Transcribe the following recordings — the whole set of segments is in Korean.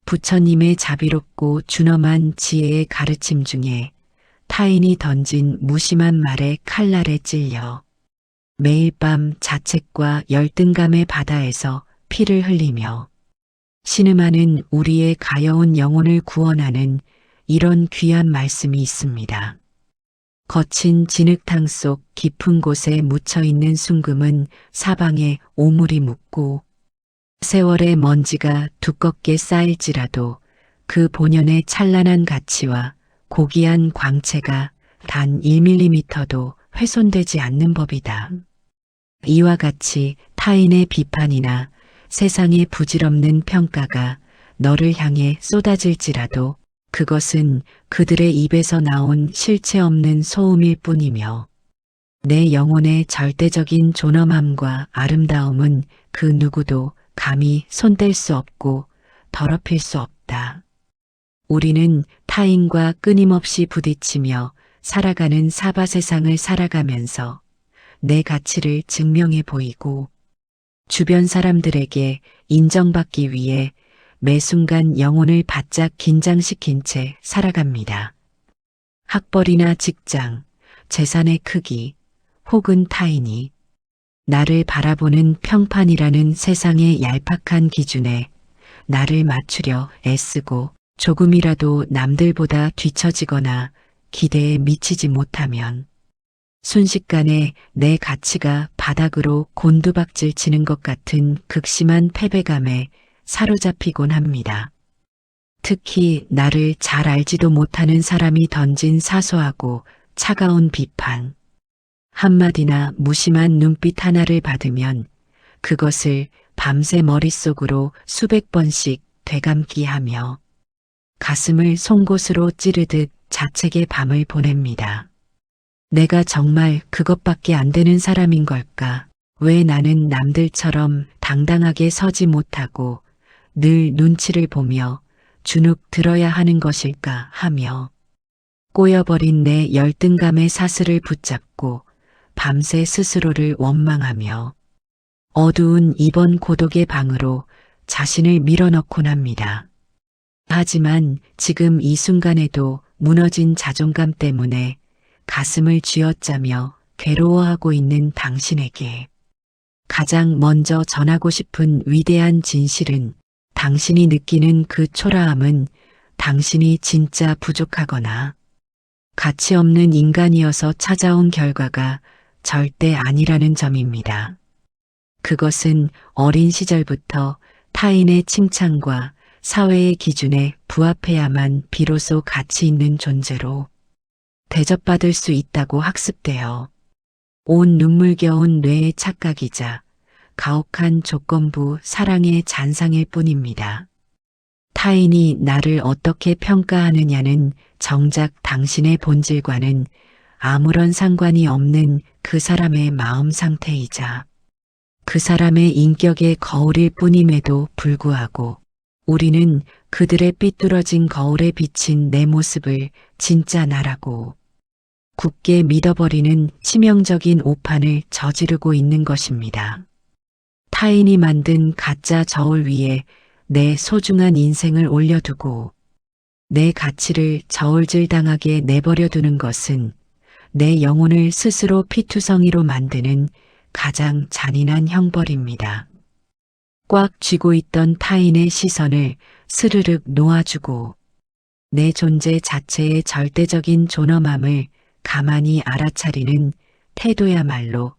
부처님의 자비롭고 준엄한 지혜의 가르침 중에 타인이 던진 무심한 말에 칼날에 찔려 매일 밤 자책과 열등감의 바다에서 피를 흘리며 신음하는 우리의 가여운 영혼을 구원하는 이런 귀한 말씀이 있습니다. 거친 진흙탕 속 깊은 곳에 묻혀있는 순금은 사방에 오물이 묻고 세월의 먼지가 두껍게 쌓일지라도 그 본연의 찬란한 가치와 고귀한 광채가 단 1mm도 훼손되지 않는 법이다. 이와 같이 타인의 비판이나 세상의 부질없는 평가가 너를 향해 쏟아질지라도 그것은 그들의 입에서 나온 실체 없는 소음일 뿐이며 내 영혼의 절대적인 존엄함과 아름다움은 그 누구도 감히 손댈 수 없고 더럽힐 수 없다. 우리는 타인과 끊임없이 부딪히며 살아가는 사바 세상을 살아가면서 내 가치를 증명해 보이고 주변 사람들에게 인정받기 위해 매 순간 영혼을 바짝 긴장시킨 채 살아갑니다. 학벌이나 직장, 재산의 크기, 혹은 타인이 나를 바라보는 평판이라는 세상의 얄팍한 기준에 나를 맞추려 애쓰고 조금이라도 남들보다 뒤처지거나 기대에 미치지 못하면 순식간에 내 가치가 바닥으로 곤두박질 치는 것 같은 극심한 패배감에 사로잡히곤 합니다. 특히 나를 잘 알지도 못하는 사람이 던진 사소하고 차가운 비판, 한마디나 무심한 눈빛 하나를 받으면 그것을 밤새 머릿속으로 수백 번씩 되감기 하며 가슴을 송곳으로 찌르듯 자책의 밤을 보냅니다. 내가 정말 그것밖에 안 되는 사람인 걸까? 왜 나는 남들처럼 당당하게 서지 못하고 늘 눈치를 보며 주눅 들어야 하는 것일까 하며 꼬여버린 내 열등감의 사슬을 붙잡고 밤새 스스로를 원망하며 어두운 이번 고독의 방으로 자신을 밀어넣곤 합니다. 하지만 지금 이 순간에도 무너진 자존감 때문에 가슴을 쥐어짜며 괴로워하고 있는 당신에게 가장 먼저 전하고 싶은 위대한 진실은 당신이 느끼는 그 초라함은 당신이 진짜 부족하거나 가치 없는 인간이어서 찾아온 결과가 절대 아니라는 점입니다. 그것은 어린 시절부터 타인의 칭찬과 사회의 기준에 부합해야만 비로소 가치 있는 존재로 대접받을 수 있다고 학습되어 온 눈물겨운 뇌의 착각이자 가혹한 조건부 사랑의 잔상일 뿐입니다. 타인이 나를 어떻게 평가하느냐는 정작 당신의 본질과는 아무런 상관이 없는 그 사람의 마음 상태이자 그 사람의 인격의 거울일 뿐임에도 불구하고 우리는 그들의 삐뚤어진 거울에 비친 내 모습을 진짜 나라고 굳게 믿어버리는 치명적인 오판을 저지르고 있는 것입니다. 타인이 만든 가짜 저울 위에 내 소중한 인생을 올려두고 내 가치를 저울질당하게 내버려 두는 것은 내 영혼을 스스로 피투성이로 만드는 가장 잔인한 형벌입니다. 꽉 쥐고 있던 타인의 시선을 스르륵 놓아주고 내 존재 자체의 절대적인 존엄함을 가만히 알아차리는 태도야말로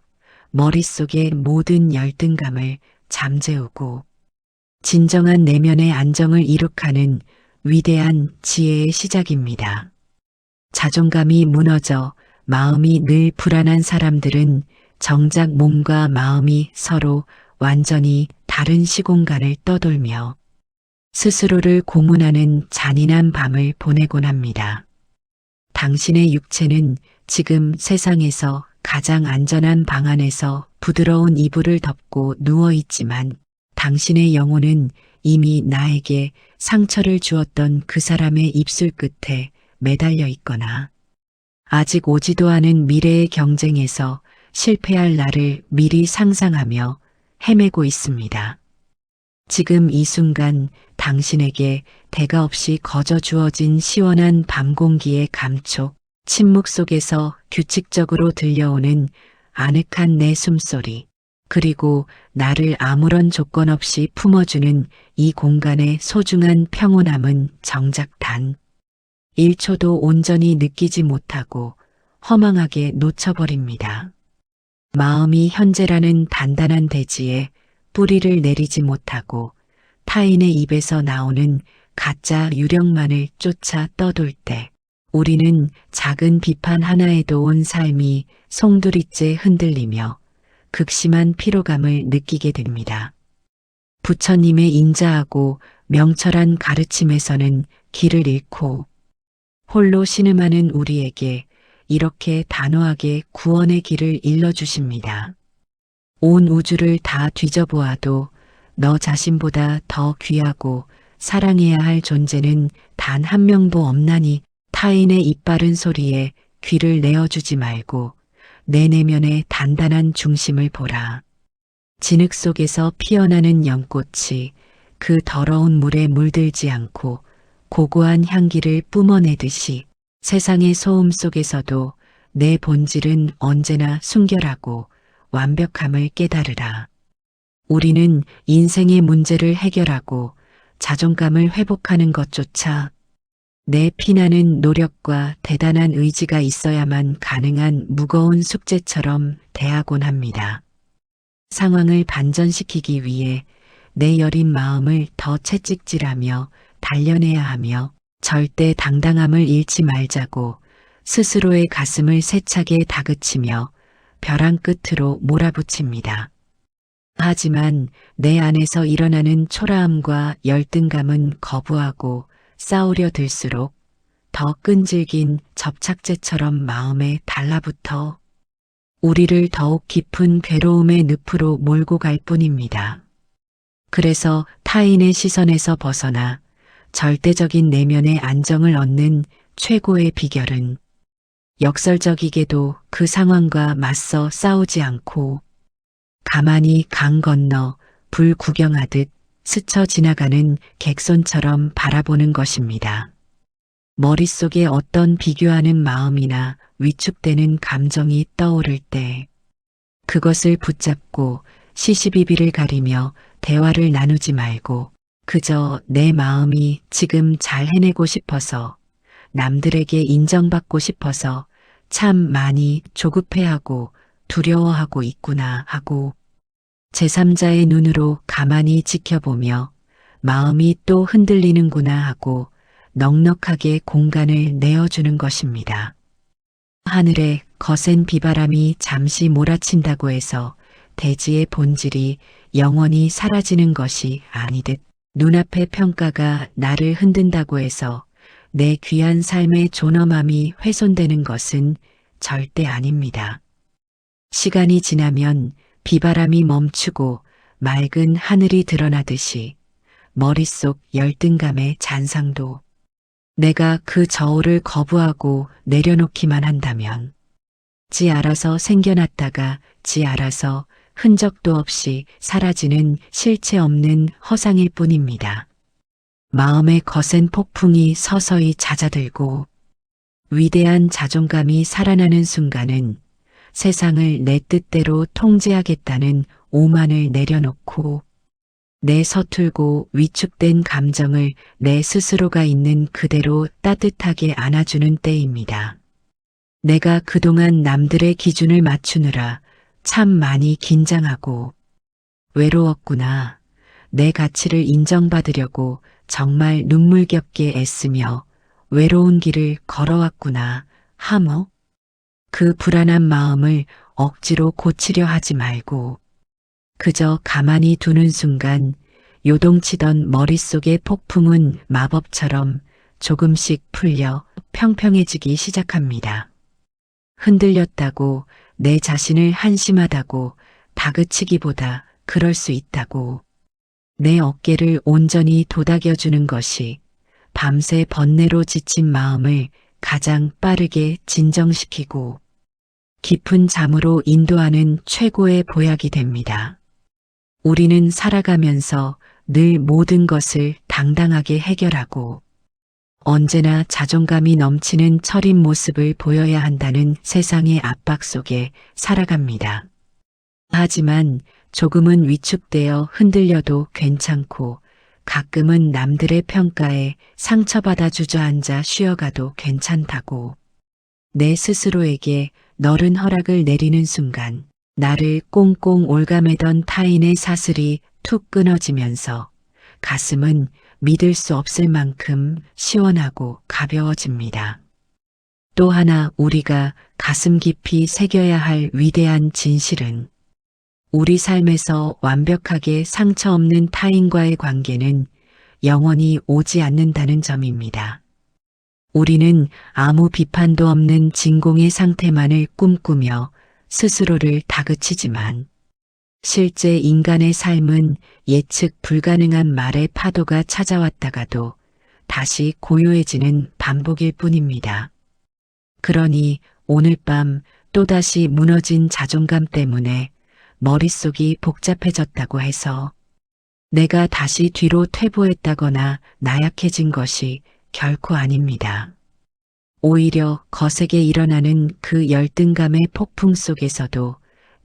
머릿속의 모든 열등감을 잠재우고 진정한 내면의 안정을 이룩하는 위대한 지혜의 시작입니다. 자존감이 무너져 마음이 늘 불안한 사람들은 정작 몸과 마음이 서로 완전히 다른 시공간을 떠돌며 스스로를 고문하는 잔인한 밤을 보내곤 합니다. 당신의 육체는 지금 세상에서 가장 안전한 방 안에서 부드러운 이불을 덮고 누워 있지만 당신의 영혼은 이미 나에게 상처를 주었던 그 사람의 입술 끝에 매달려 있거나 아직 오지도 않은 미래의 경쟁에서 실패할 날을 미리 상상하며 헤매고 있습니다. 지금 이 순간 당신에게 대가 없이 거저 주어진 시원한 밤 공기의 감촉, 침묵 속에서 규칙적으로 들려오는 아늑한 내 숨소리, 그리고 나를 아무런 조건 없이 품어주는 이 공간의 소중한 평온함은 정작 단 1초도 온전히 느끼지 못하고 허망하게 놓쳐버립니다. 마음이 현재라는 단단한 대지에 뿌리를 내리지 못하고 타인의 입에서 나오는 가짜 유령만을 쫓아 떠돌 때 우리는 작은 비판 하나에도 온 삶이 송두리째 흔들리며 극심한 피로감을 느끼게 됩니다. 부처님의 인자하고 명철한 가르침에서는 길을 잃고 홀로 신음하는 우리에게 이렇게 단호하게 구원의 길을 일러주십니다. 온 우주를 다 뒤져보아도 너 자신보다 더 귀하고 사랑해야 할 존재는 단 한 명도 없나니 타인의 입바른 소리에 귀를 내어주지 말고 내 내면의 단단한 중심을 보라. 진흙 속에서 피어나는 연꽃이 그 더러운 물에 물들지 않고 고고한 향기를 뿜어내듯이 세상의 소음 속에서도 내 본질은 언제나 순결하고 완벽함을 깨달으라. 우리는 인생의 문제를 해결하고 자존감을 회복하는 것조차 내 피나는 노력과 대단한 의지가 있어야만 가능한 무거운 숙제처럼 대하곤 합니다. 상황을 반전시키기 위해 내 여린 마음을 더 채찍질하며 단련해야 하며 절대 당당함을 잃지 말자고 스스로의 가슴을 세차게 다그치며 벼랑 끝으로 몰아붙입니다. 하지만 내 안에서 일어나는 초라함과 열등감은 거부하고 싸우려 들수록 더 끈질긴 접착제처럼 마음에 달라붙어 우리를 더욱 깊은 괴로움의 늪으로 몰고 갈 뿐입니다. 그래서 타인의 시선에서 벗어나 절대적인 내면의 안정을 얻는 최고의 비결은 역설적이게도 그 상황과 맞서 싸우지 않고 가만히 강 건너 불 구경하듯 스쳐 지나가는 객손처럼 바라보는 것입니다. 머릿속에 어떤 비교하는 마음이나 위축되는 감정이 떠오를 때 그것을 붙잡고 시시비비를 가리며 대화를 나누지 말고 그저 내 마음이 지금 잘 해내고 싶어서 남들에게 인정받고 싶어서 참 많이 조급해하고 두려워하고 있구나 하고 제3자의 눈으로 가만히 지켜보며 마음이 또 흔들리는구나 하고 넉넉하게 공간을 내어주는 것입니다. 하늘에 거센 비바람이 잠시 몰아친다고 해서 대지의 본질이 영원히 사라지는 것이 아니듯 눈앞의 평가가 나를 흔든다고 해서 내 귀한 삶의 존엄함이 훼손되는 것은 절대 아닙니다. 시간이 지나면 비바람이 멈추고 맑은 하늘이 드러나듯이 머릿속 열등감의 잔상도 내가 그 저울을 거부하고 내려놓기만 한다면 지 알아서 생겨났다가 지 알아서 흔적도 없이 사라지는 실체 없는 허상일 뿐입니다. 마음의 거센 폭풍이 서서히 잦아들고 위대한 자존감이 살아나는 순간은 세상을 내 뜻대로 통제하겠다는 오만을 내려놓고 내 서툴고 위축된 감정을 내 스스로가 있는 그대로 따뜻하게 안아주는 때입니다. 내가 그동안 남들의 기준을 맞추느라 참 많이 긴장하고 외로웠구나. 내 가치를 인정받으려고 정말 눈물겹게 애쓰며 외로운 길을 걸어왔구나 하며 그 불안한 마음을 억지로 고치려 하지 말고 그저 가만히 두는 순간 요동치던 머릿속의 폭풍은 마법처럼 조금씩 풀려 평평해지기 시작합니다. 흔들렸다고 내 자신을 한심하다고 다그치기보다 그럴 수 있다고 내 어깨를 온전히 도닥여주는 것이 밤새 번뇌로 지친 마음을 가장 빠르게 진정시키고 깊은 잠으로 인도하는 최고의 보약이 됩니다. 우리는 살아가면서 늘 모든 것을 다 당당하게 해결하고 언제나 자존감이 넘치는 철인 모습을 보여야 한다는 세상의 압박 속에 살아갑니다. 하지만 조금은 위축되어 흔들려도 괜찮고 가끔은 남들의 평가에 상처받아 주저앉아 쉬어가도 괜찮다고 내 스스로에게 너른 허락을 내리는 순간 나를 꽁꽁 올가매던 타인의 사슬이 툭 끊어지면서 가슴은 믿을 수 없을 만큼 시원하고 가벼워집니다. 또 하나 우리가 가슴 깊이 새겨야 할 위대한 진실은 우리 삶에서 완벽하게 상처 없는 타인과의 관계는 영원히 오지 않는다는 점입니다. 우리는 아무 비판도 없는 진공의 상태만을 꿈꾸며 스스로를 다그치지만 실제 인간의 삶은 예측 불가능한 말의 파도가 찾아왔다가도 다시 고요해지는 반복일 뿐입니다. 그러니 오늘 밤 또다시 무너진 자존감 때문에 머릿속이 복잡해졌다고 해서 내가 다시 뒤로 퇴보했다거나 나약해진 것이 결코 아닙니다. 오히려 거세게 일어나는 그 열등감의 폭풍 속에서도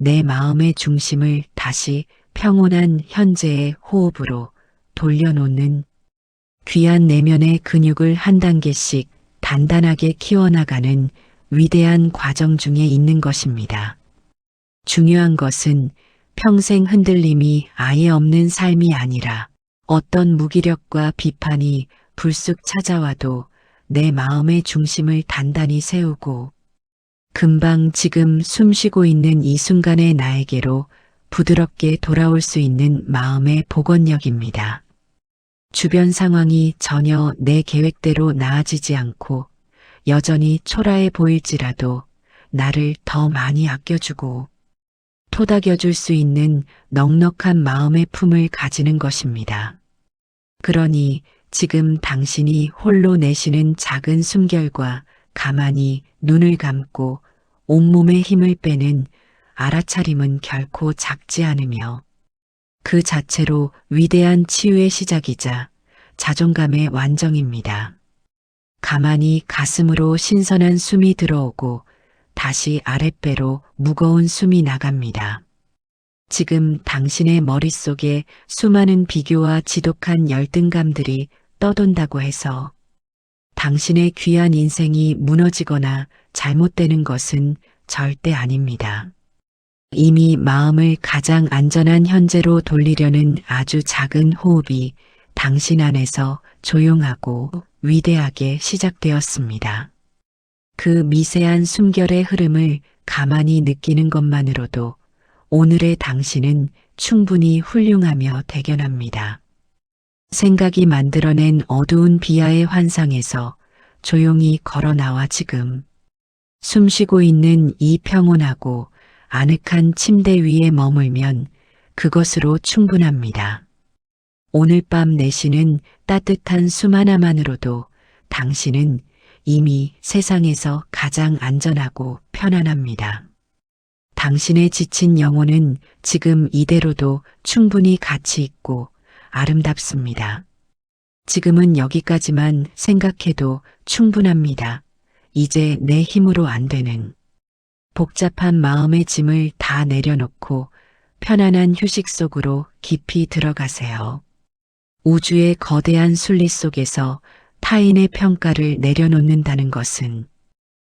내 마음의 중심을 다시 평온한 현재의 호흡으로 돌려놓는 귀한 내면의 근육을 한 단계씩 단단하게 키워나가는 위대한 과정 중에 있는 것입니다. 중요한 것은 평생 흔들림이 아예 없는 삶이 아니라 어떤 무기력과 비판이 불쑥 찾아와도 내 마음의 중심을 단단히 세우고 금방 지금 숨쉬고 있는 이 순간의 나에게로 부드럽게 돌아올 수 있는 마음의 복원력입니다. 주변 상황이 전혀 내 계획대로 나아지지 않고 여전히 초라해 보일지라도 나를 더 많이 아껴주고 토닥여줄 수 있는 넉넉한 마음의 품을 가지는 것입니다. 그러니 지금 당신이 홀로 내쉬는 작은 숨결과 가만히 눈을 감고 온몸에 힘을 빼는 알아차림은 결코 작지 않으며 그 자체로 위대한 치유의 시작이자 자존감의 완성입니다. 가만히 가슴으로 신선한 숨이 들어오고 다시 아랫배로 무거운 숨이 나갑니다. 지금 당신의 머릿속에 수많은 비교와 지독한 열등감들이 떠돈다고 해서 당신의 귀한 인생이 무너지거나 잘못되는 것은 절대 아닙니다. 이미 마음을 가장 안전한 현재로 돌리려는 아주 작은 호흡이 당신 안에서 조용하고 위대하게 시작되었습니다. 그 미세한 숨결의 흐름을 가만히 느끼는 것만으로도 오늘의 당신은 충분히 훌륭하며 대견합니다. 생각이 만들어낸 어두운 비하의 환상에서 조용히 걸어 나와 지금 숨쉬고 있는 이 평온하고 아늑한 침대 위에 머물면 그것으로 충분합니다. 오늘 밤 내쉬는 따뜻한 숨 하나만으로도 당신은 이미 세상에서 가장 안전하고 편안합니다. 당신의 지친 영혼은 지금 이대로도 충분히 가치 있고 아름답습니다. 지금은 여기까지만 생각해도 충분합니다. 이제 내 힘으로 안 되는 복잡한 마음의 짐을 다 내려놓고 편안한 휴식 속으로 깊이 들어가세요. 우주의 거대한 순리 속에서 타인의 평가를 내려놓는다는 것은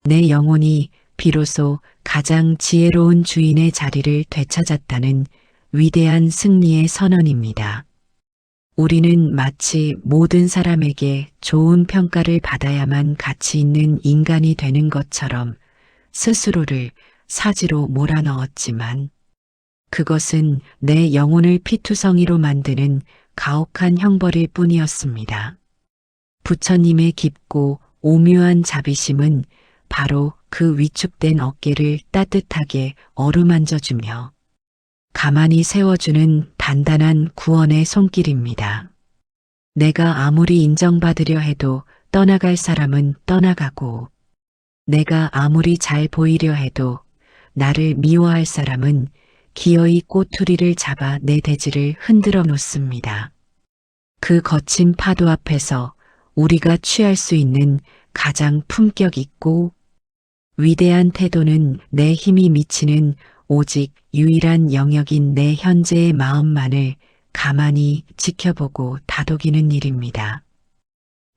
내 영혼이 비로소 가장 지혜로운 주인의 자리를 되찾았다는 위대한 승리의 선언입니다. 우리는 마치 모든 사람에게 좋은 평가를 받아야만 가치 있는 인간이 되는 것처럼 스스로를 사지로 몰아넣었지만 그것은 내 영혼을 피투성이로 만드는 가혹한 형벌일 뿐이었습니다. 부처님의 깊고 오묘한 자비심은 바로 그 위축된 어깨를 따뜻하게 어루만져주며 가만히 세워주는 단단한 구원의 손길입니다. 내가 아무리 인정받으려 해도 떠나갈 사람은 떠나가고 내가 아무리 잘 보이려 해도 나를 미워할 사람은 기어이 꼬투리를 잡아 내 대지를 흔들어 놓습니다. 그 거친 파도 앞에서 우리가 취할 수 있는 가장 품격 있고 위대한 태도는 내 힘이 미치는 오직 유일한 영역인 내 현재의 마음만을 가만히 지켜보고 다독이는 일입니다.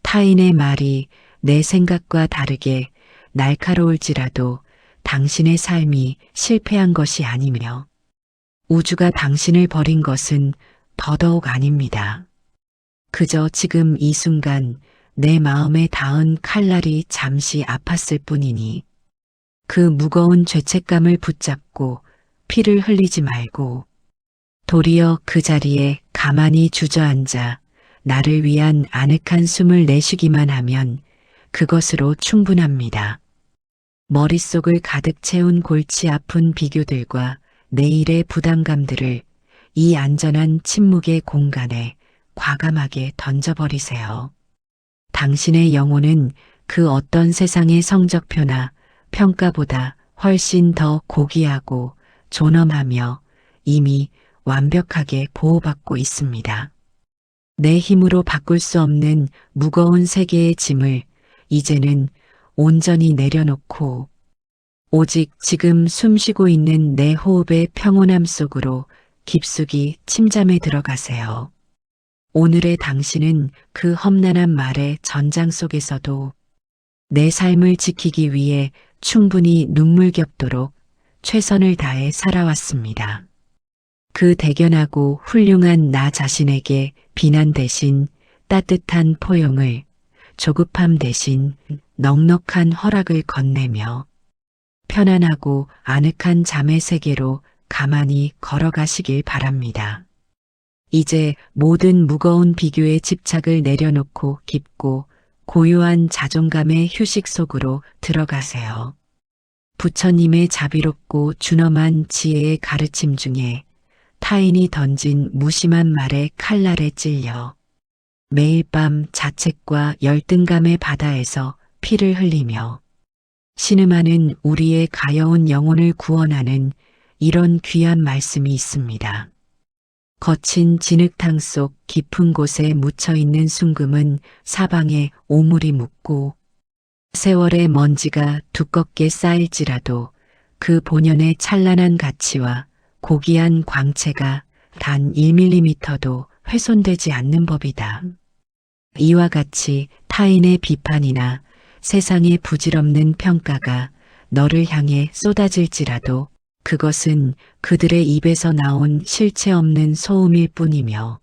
타인의 말이 내 생각과 다르게 날카로울지라도 당신의 삶이 실패한 것이 아니며 우주가 당신을 버린 것은 더더욱 아닙니다. 그저 지금 이 순간 내 마음에 닿은 칼날이 잠시 아팠을 뿐이니 그 무거운 죄책감을 붙잡고 피를 흘리지 말고 도리어 그 자리에 가만히 주저앉아 나를 위한 아늑한 숨을 내쉬기만 하면 그것으로 충분합니다. 머릿속을 가득 채운 골치 아픈 비교들과 내일의 부담감들을 이 안전한 침묵의 공간에 과감하게 던져버리세요. 당신의 영혼은 그 어떤 세상의 성적표나 평가보다 훨씬 더 고귀하고 존엄하며 이미 완벽하게 보호받고 있습니다. 내 힘으로 바꿀 수 없는 무거운 세계의 짐을 이제는 온전히 내려놓고 오직 지금 숨쉬고 있는 내 호흡의 평온함 속으로 깊숙이 침잠에 들어가세요. 오늘의 당신은 그 험난한 말의 전장 속에서도 내 삶을 지키기 위해 충분히 눈물겹도록 최선을 다해 살아왔습니다. 그 대견하고 훌륭한 나 자신에게 비난 대신 따뜻한 포용을, 조급함 대신 넉넉한 허락을 건네며 편안하고 아늑한 잠의 세계로 가만히 걸어가시길 바랍니다. 이제 모든 무거운 비교의 집착을 내려놓고 깊고 고요한 자존감의 휴식 속으로 들어가세요. 부처님의 자비롭고 준엄한 지혜의 가르침 중에 타인이 던진 무심한 말의 칼날에 찔려 매일 밤 자책과 열등감의 바다에서 피를 흘리며 신음하는 우리의 가여운 영혼을 구원하는 이런 귀한 말씀이 있습니다. 거친 진흙탕 속 깊은 곳에 묻혀있는 순금은 사방에 오물이 묻고 세월의 먼지가 두껍게 쌓일지라도 그 본연의 찬란한 가치와 고귀한 광채가 단 1mm도 훼손되지 않는 법이다. 이와 같이 타인의 비판이나 세상의 부질없는 평가가 너를 향해 쏟아질지라도 그것은 그들의 입에서 나온 실체 없는 소음일 뿐이며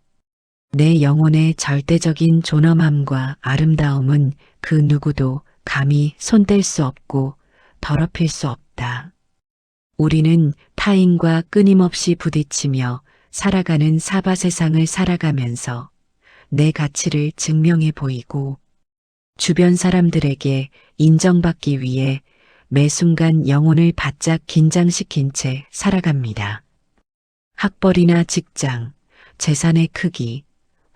내 영혼의 절대적인 존엄함과 아름다움은 그 누구도 감히 손댈 수 없고 더럽힐 수 없다. 우리는 타인과 끊임없이 부딪히며 살아가는 사바 세상을 살아가면서 내 가치를 증명해 보이고 주변 사람들에게 인정받기 위해 매 순간 영혼을 바짝 긴장시킨 채 살아갑니다. 학벌이나 직장, 재산의 크기,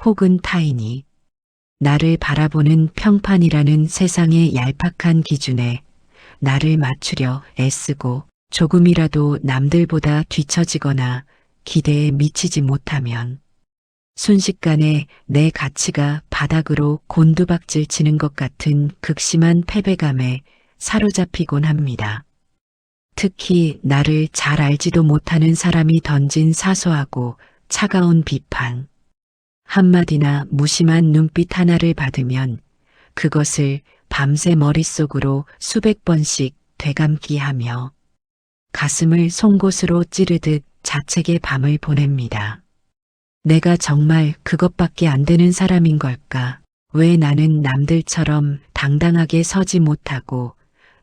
혹은 타인이 나를 바라보는 평판이라는 세상의 얄팍한 기준에 나를 맞추려 애쓰고 조금이라도 남들보다 뒤처지거나 기대에 미치지 못하면 순식간에 내 가치가 바닥으로 곤두박질 치는 것 같은 극심한 패배감에 사로잡히곤 합니다. 특히 나를 잘 알지도 못하는 사람이 던진 사소하고 차가운 비판, 한마디나 무심한 눈빛 하나를 받으면 그것을 밤새 머릿속으로 수백 번씩 되감기 하며 가슴을 송곳으로 찌르듯 자책의 밤을 보냅니다. 내가 정말 그것밖에 안 되는 사람인 걸까? 왜 나는 남들처럼 당당하게 서지 못하고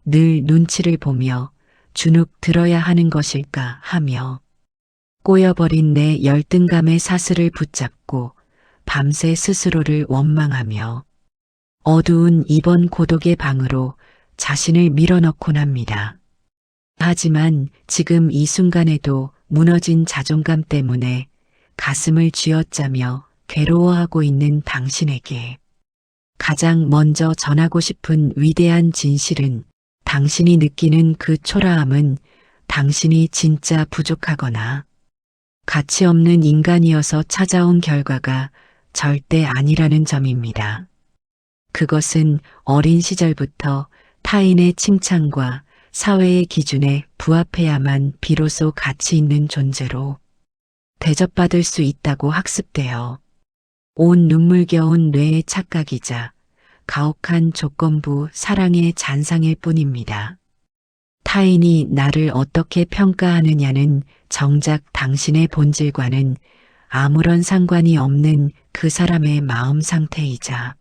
늘 눈치를 보며 주눅 들어야 하는 것일까 하며 꼬여버린 내 열등감의 사슬을 붙잡고 밤새 스스로를 원망하며 어두운 이번 고독의 방으로 자신을 밀어넣곤 합니다. 하지만 지금 이 순간에도 무너진 자존감 때문에 가슴을 쥐어짜며 괴로워하고 있는 당신에게 가장 먼저 전하고 싶은 위대한 진실은 당신이 느끼는 그 초라함은 당신이 진짜 부족하거나 가치 없는 인간이어서 찾아온 결과가 절대 아니라는 점입니다. 그것은 어린 시절부터 타인의 칭찬과 사회의 기준에 부합해야만 비로소 가치 있는 존재로 대접받을 수 있다고 학습되어 온 눈물겨운 뇌의 착각이자 가혹한 조건부 사랑의 잔상일 뿐입니다. 타인이 나를 어떻게 평가하느냐는 정작 당신의 본질과는 아무런 상관이 없는 그 사람의 마음 상태이자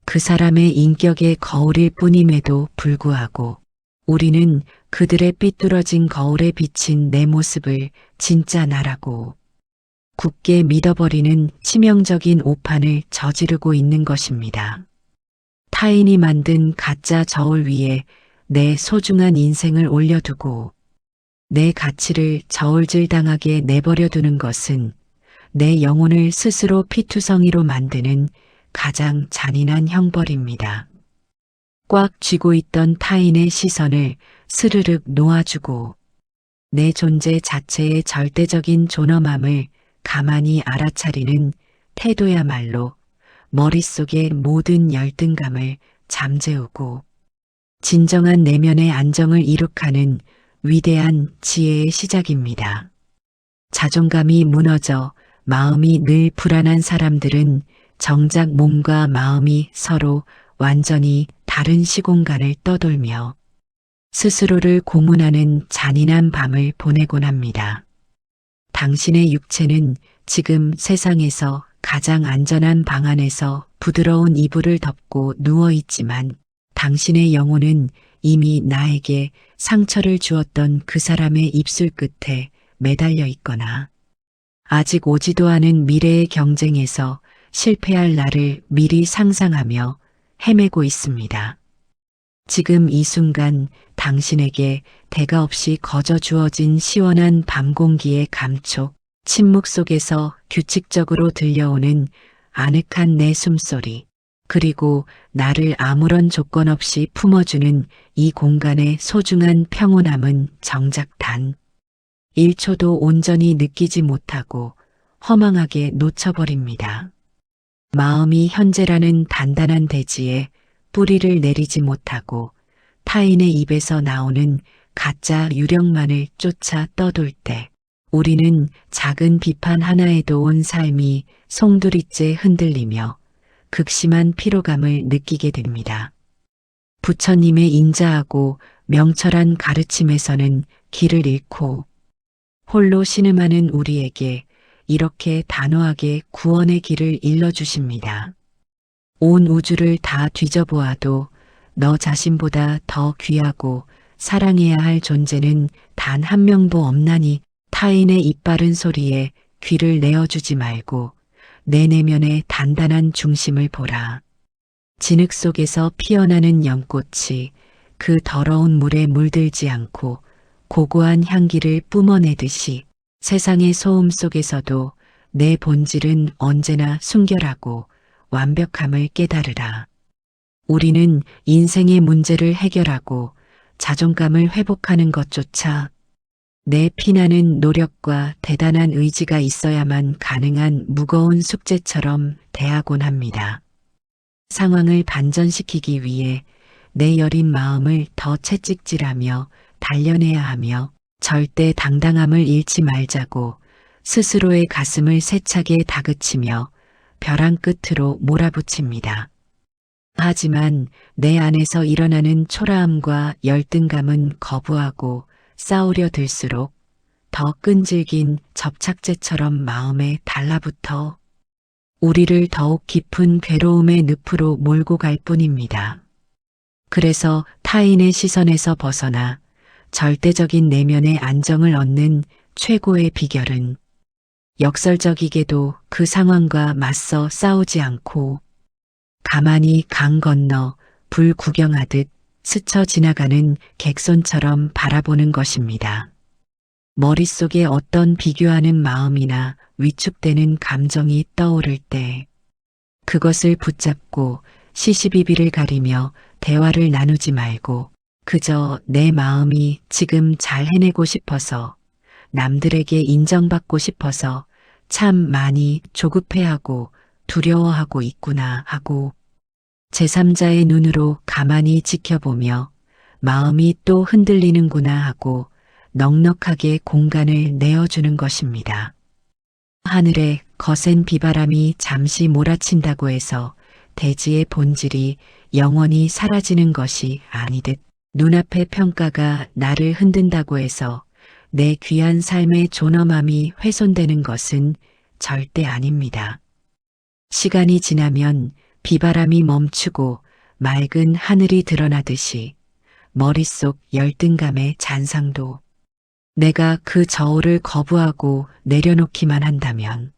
그 사람의 인격의 거울일 뿐임에도 불구하고 우리는 그들의 삐뚤어진 거울에 비친 내 모습을 진짜 나라고 굳게 믿어버리는 치명적인 오판을 저지르고 있는 것입니다. 타인이 만든 가짜 저울 위에 내 소중한 인생을 올려두고 내 가치를 저울질당하게 내버려 두는 것은 내 영혼을 스스로 피투성이로 만드는 가장 잔인한 형벌입니다. 꽉 쥐고 있던 타인의 시선을 스르륵 놓아주고 내 존재 자체의 절대적인 존엄함을 가만히 알아차리는 태도야말로 머릿속의 모든 열등감을 잠재우고 진정한 내면의 안정을 이룩하는 위대한 지혜의 시작입니다. 자존감이 무너져 마음이 늘 불안한 사람들은 정작 몸과 마음이 서로 완전히 다른 시공간을 떠돌며 스스로를 고문하는 잔인한 밤을 보내곤 합니다. 당신의 육체는 지금 세상에서 가장 안전한 방 안에서 부드러운 이불을 덮고 누워있지만 당신의 영혼은 이미 나에게 상처를 주었던 그 사람의 입술 끝에 매달려 있거나 아직 오지도 않은 미래의 경쟁에서 실패할 날을 미리 상상하며 헤매고 있습니다. 지금 이 순간 당신에게 대가 없이 거저 주어진 시원한 밤 공기의 감촉, 침묵 속에서 규칙적으로 들려오는 아늑한 내 숨소리, 그리고 나를 아무런 조건 없이 품어주는 이 공간의 소중한 평온함은 정작 단 1초도 온전히 느끼지 못하고 허망하게 놓쳐버립니다. 마음이 현재라는 단단한 대지에 뿌리를 내리지 못하고 타인의 입에서 나오는 가짜 유령만을 쫓아 떠돌 때 우리는 작은 비판 하나에도 온 삶이 송두리째 흔들리며 극심한 피로감을 느끼게 됩니다. 부처님의 인자하고 명철한 가르침에서는 길을 잃고 홀로 신음하는 우리에게 이렇게 단호하게 구원의 길을 일러주십니다. 온 우주를 다 뒤져보아도 너 자신보다 더 귀하고 사랑해야 할 존재는 단 한 명도 없나니 타인의 입바른 소리에 귀를 내어주지 말고 내 내면의 단단한 중심을 보라. 진흙 속에서 피어나는 연꽃이 그 더러운 물에 물들지 않고 고고한 향기를 뿜어내듯이 세상의 소음 속에서도 내 본질은 언제나 순결하고 완벽함을 깨달으라. 우리는 인생의 문제를 해결하고 자존감을 회복하는 것조차 내 피나는 노력과 대단한 의지가 있어야만 가능한 무거운 숙제처럼 대하곤 합니다. 상황을 반전시키기 위해 내 여린 마음을 더 채찍질하며 단련해야 하며 절대 당당함을 잃지 말자고 스스로의 가슴을 세차게 다그치며 벼랑 끝으로 몰아붙입니다. 하지만 내 안에서 일어나는 초라함과 열등감은 거부하고 싸우려 들수록 더 끈질긴 접착제처럼 마음에 달라붙어 우리를 더욱 깊은 괴로움의 늪으로 몰고 갈 뿐입니다. 그래서 타인의 시선에서 벗어나 절대적인 내면의 안정을 얻는 최고의 비결은 역설적이게도 그 상황과 맞서 싸우지 않고 가만히 강 건너 불 구경하듯 스쳐 지나가는 객손처럼 바라보는 것입니다. 머릿속에 어떤 비교하는 마음이나 위축되는 감정이 떠오를 때 그것을 붙잡고 시시비비를 가리며 대화를 나누지 말고 그저 내 마음이 지금 잘 해내고 싶어서 남들에게 인정받고 싶어서 참 많이 조급해하고 두려워하고 있구나 하고 제3자의 눈으로 가만히 지켜보며 마음이 또 흔들리는구나 하고 넉넉하게 공간을 내어주는 것입니다. 하늘에 거센 비바람이 잠시 몰아친다고 해서 대지의 본질이 영원히 사라지는 것이 아니듯 눈앞의 평가가 나를 흔든다고 해서 내 귀한 삶의 존엄함이 훼손되는 것은 절대 아닙니다. 시간이 지나면 비바람이 멈추고 맑은 하늘이 드러나듯이 머릿속 열등감의 잔상도 내가 그 저울을 거부하고 내려놓기만 한다면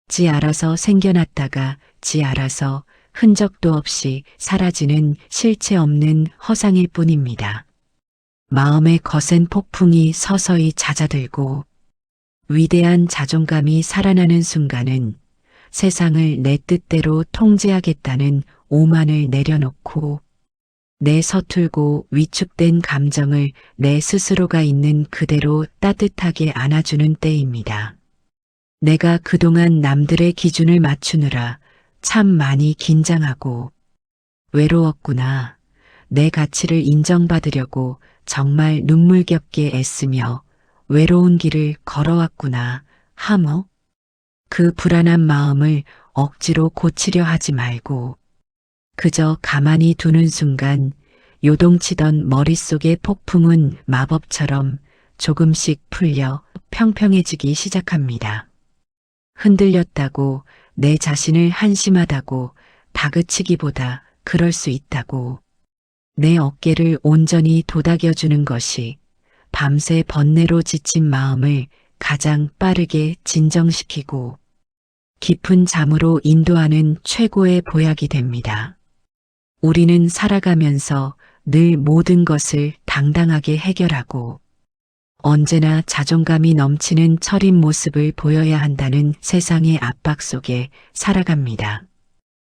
지 알아서 생겨났다가 지 알아서 흔적도 없이 사라지는 실체 없는 허상일 뿐입니다. 마음의 거센 폭풍이 서서히 잦아들고 위대한 자존감이 살아나는 순간은 세상을 내 뜻대로 통제하겠다는 오만을 내려놓고 내 서툴고 위축된 감정을 내 스스로가 있는 그대로 따뜻하게 안아주는 때입니다. 내가 그동안 남들의 기준을 맞추느라 참 많이 긴장하고 외로웠구나. 내 가치를 인정받으려고 정말 눈물겹게 애쓰며 외로운 길을 걸어왔구나 하며 그 불안한 마음을 억지로 고치려 하지 말고 그저 가만히 두는 순간 요동치던 머릿속의 폭풍은 마법처럼 조금씩 풀려 평평해지기 시작합니다. 흔들렸다고 내 자신을 한심하다고 다그치기보다 그럴 수 있다고 내 어깨를 온전히 도닥여주는 것이 밤새 번뇌로 지친 마음을 가장 빠르게 진정시키고 깊은 잠으로 인도하는 최고의 보약이 됩니다. 우리는 살아가면서 늘 모든 것을 당당하게 해결하고 언제나 자존감이 넘치는 철인 모습을 보여야 한다는 세상의 압박 속에 살아갑니다.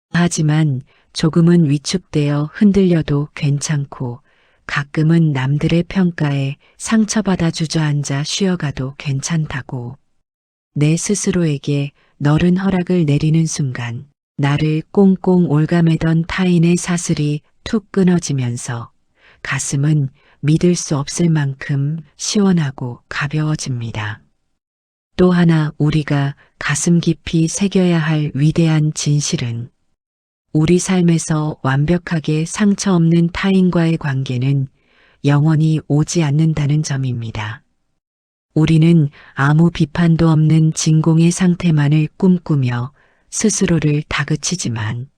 하지만 조금은 위축되어 흔들려도 괜찮고 가끔은 남들의 평가에 상처받아 주저앉아 쉬어가도 괜찮다고 내 스스로에게 너른 허락을 내리는 순간 나를 꽁꽁 올가매던 타인의 사슬이 툭 끊어지면서 가슴은 믿을 수 없을 만큼 시원하고 가벼워집니다. 또 하나 우리가 가슴 깊이 새겨야 할 위대한 진실은 우리 삶에서 완벽하게 상처 없는 타인과의 관계는 영원히 오지 않는다는 점입니다. 우리는 아무 비판도 없는 진공의 상태만을 꿈꾸며 스스로를 다그치지만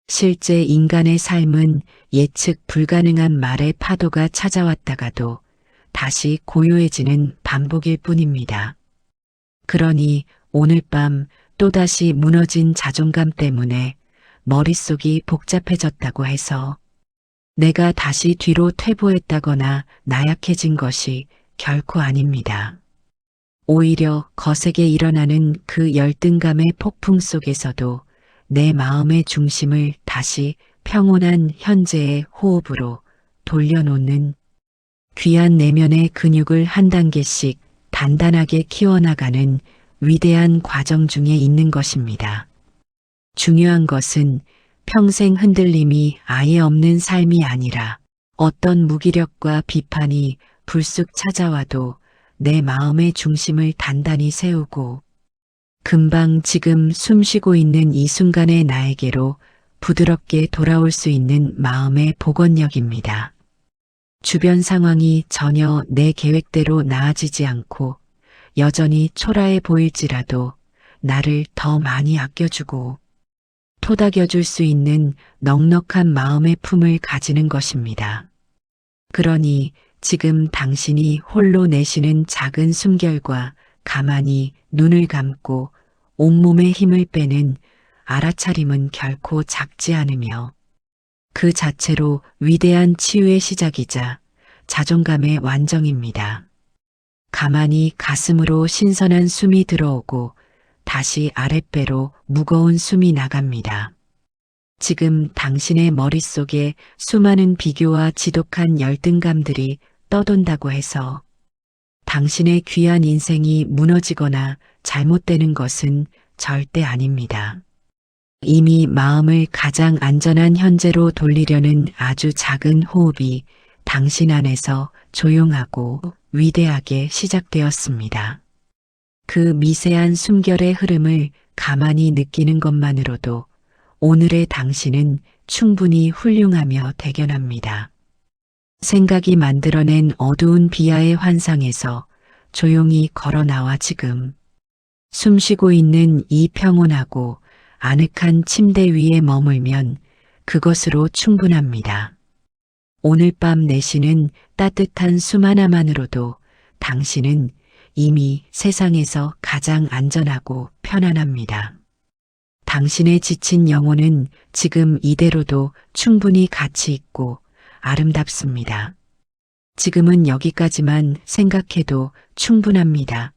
실제 인간의 삶은 예측 불가능한 말의 파도가 찾아왔다가도 다시 고요해지는 반복일 뿐입니다. 그러니 오늘 밤 또다시 무너진 자존감 때문에 머릿속이 복잡해졌다고 해서 내가 다시 뒤로 퇴보했다거나 나약해진 것이 결코 아닙니다. 오히려 거세게 일어나는 그 열등감의 폭풍 속에서도 내 마음의 중심을 다시 평온한 현재의 호흡으로 돌려놓는 귀한 내면의 근육을 한 단계씩 단단하게 키워나가는 위대한 과정 중에 있는 것입니다. 중요한 것은 평생 흔들림이 아예 없는 삶이 아니라 어떤 무기력과 비판이 불쑥 찾아와도 내 마음의 중심을 단단히 세우고 금방 지금 숨쉬고 있는 이 순간의 나에게로 부드럽게 돌아올 수 있는 마음의 복원력입니다. 주변 상황이 전혀 내 계획대로 나아지지 않고 여전히 초라해 보일지라도 나를 더 많이 아껴주고 토닥여줄 수 있는 넉넉한 마음의 품을 가지는 것입니다. 그러니 지금 당신이 홀로 내쉬는 작은 숨결과 가만히 눈을 감고 온몸의 힘을 빼는 알아차림은 결코 작지 않으며 그 자체로 위대한 치유의 시작이자 자존감의 완성입니다. 가만히 가슴으로 신선한 숨이 들어오고 다시 아랫배로 무거운 숨이 나갑니다. 지금 당신의 머릿속에 수많은 비교와 지독한 열등감들이 떠돈다고 해서 당신의 귀한 인생이 무너지거나 잘못되는 것은 절대 아닙니다. 이미 마음을 가장 안전한 현재로 돌리려는 아주 작은 호흡이 당신 안에서 조용하고 위대하게 시작되었습니다. 그 미세한 숨결의 흐름을 가만히 느끼는 것만으로도 오늘의 당신은 충분히 훌륭하며 대견합니다. 생각이 만들어낸 어두운 비하의 환상에서 조용히 걸어 나와 지금 숨쉬고 있는 이 평온하고 아늑한 침대 위에 머물면 그것으로 충분합니다. 오늘 밤 내쉬는 따뜻한 숨 하나만으로도 당신은 이미 세상에서 가장 안전하고 편안합니다. 당신의 지친 영혼은 지금 이대로도 충분히 가치 있고 아름답습니다. 지금은 여기까지만 생각해도 충분합니다.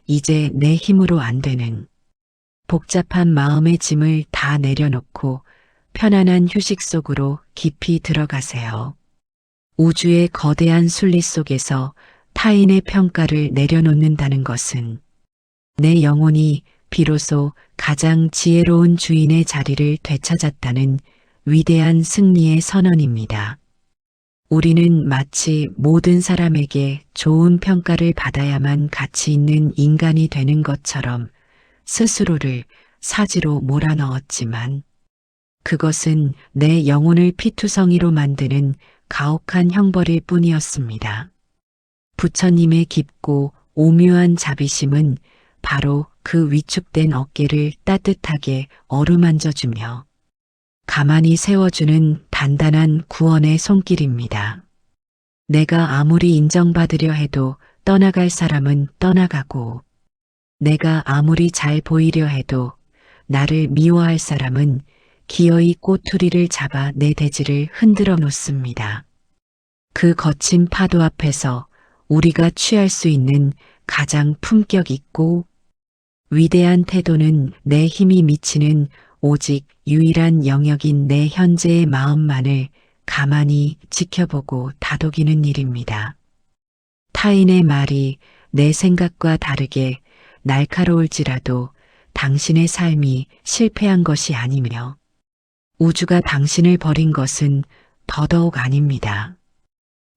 이제 내 힘으로 안 되는 복잡한 마음의 짐을 다 내려놓고 편안한 휴식 속으로 깊이 들어가세요. 우주의 거대한 순리 속에서 타인의 평가를 내려놓는다는 것은 내 영혼이 비로소 가장 지혜로운 주인의 자리를 되찾았다는 위대한 승리의 선언입니다. 우리는 마치 모든 사람에게 좋은 평가를 받아야만 가치 있는 인간이 되는 것처럼 스스로를 사지로 몰아넣었지만 그것은 내 영혼을 피투성이로 만드는 가혹한 형벌일 뿐이었습니다. 부처님의 깊고 오묘한 자비심은 바로 그 위축된 어깨를 따뜻하게 어루만져주며 가만히 세워주는 단단한 구원의 손길입니다. 내가 아무리 인정받으려 해도 떠나갈 사람은 떠나가고 내가 아무리 잘 보이려 해도 나를 미워할 사람은 기어이 꼬투리를 잡아 내 대지를 흔들어 놓습니다. 그 거친 파도 앞에서 우리가 취할 수 있는 가장 품격 있고 위대한 태도는 내 힘이 미치는 오직 유일한 영역인 내 현재의 마음만을 가만히 지켜보고 다독이는 일입니다. 타인의 말이 내 생각과 다르게 날카로울지라도 당신의 삶이 실패한 것이 아니며 우주가 당신을 버린 것은 더더욱 아닙니다.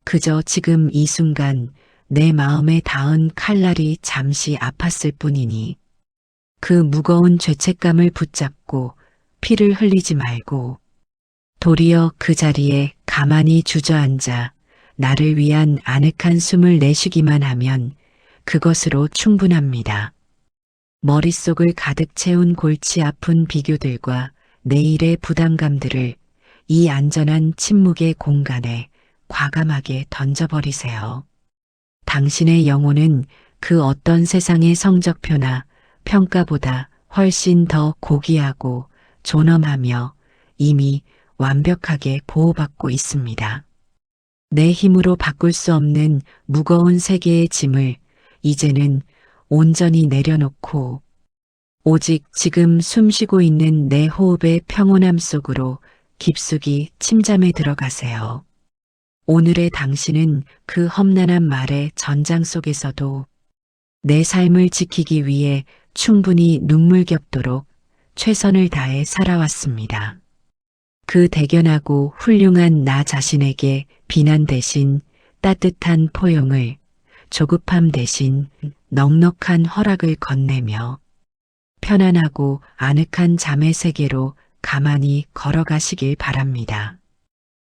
그저 지금 이 순간 내 마음에 닿은 칼날이 잠시 아팠을 뿐이니 그 무거운 죄책감을 붙잡고 피를 흘리지 말고 도리어 그 자리에 가만히 주저앉아 나를 위한 아늑한 숨을 내쉬기만 하면 그것으로 충분합니다. 머릿속을 가득 채운 골치 아픈 비교들과 내일의 부담감들을 이 안전한 침묵의 공간에 과감하게 던져버리세요. 당신의 영혼은 그 어떤 세상의 성적표나 평가보다 훨씬 더 고귀하고 존엄하며 이미 완벽하게 보호받고 있습니다. 내 힘으로 바꿀 수 없는 무거운 세계의 짐을 이제는 온전히 내려놓고 오직 지금 숨쉬고 있는 내 호흡의 평온함 속으로 깊숙이 침잠에 들어가세요. 오늘의 당신은 그 험난한 말의 전장 속에서도 내 삶을 지키기 위해 충분히 눈물겹도록 최선을 다해 살아왔습니다. 그 대견하고 훌륭한 나 자신에게 비난 대신 따뜻한 포용을, 조급함 대신 넉넉한 허락을 건네며 편안하고 아늑한 잠의 세계로 가만히 걸어가시길 바랍니다.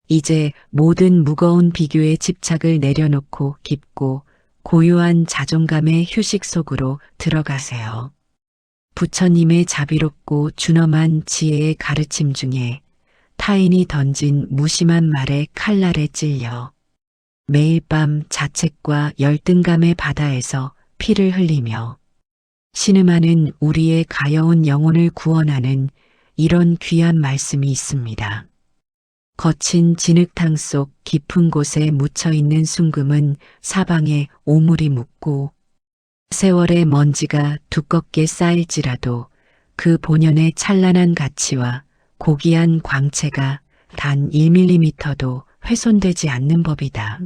이제 모든 무거운 비교의 집착을 내려놓고 깊고 고요한 자존감의 휴식 속으로 들어가세요. 부처님의 자비롭고 준엄한 지혜의 가르침 중에 타인이 던진 무심한 말에 칼날에 찔려 매일 밤 자책과 열등감의 바다에서 피를 흘리며 신음하는 우리의 가여운 영혼을 구원하는 이런 귀한 말씀이 있습니다. 거친 진흙탕 속 깊은 곳에 묻혀있는 순금은 사방에 오물이 묻고 세월의 먼지가 두껍게 쌓일지라도 그 본연의 찬란한 가치와 고귀한 광채가 단 1mm도 훼손되지 않는 법이다.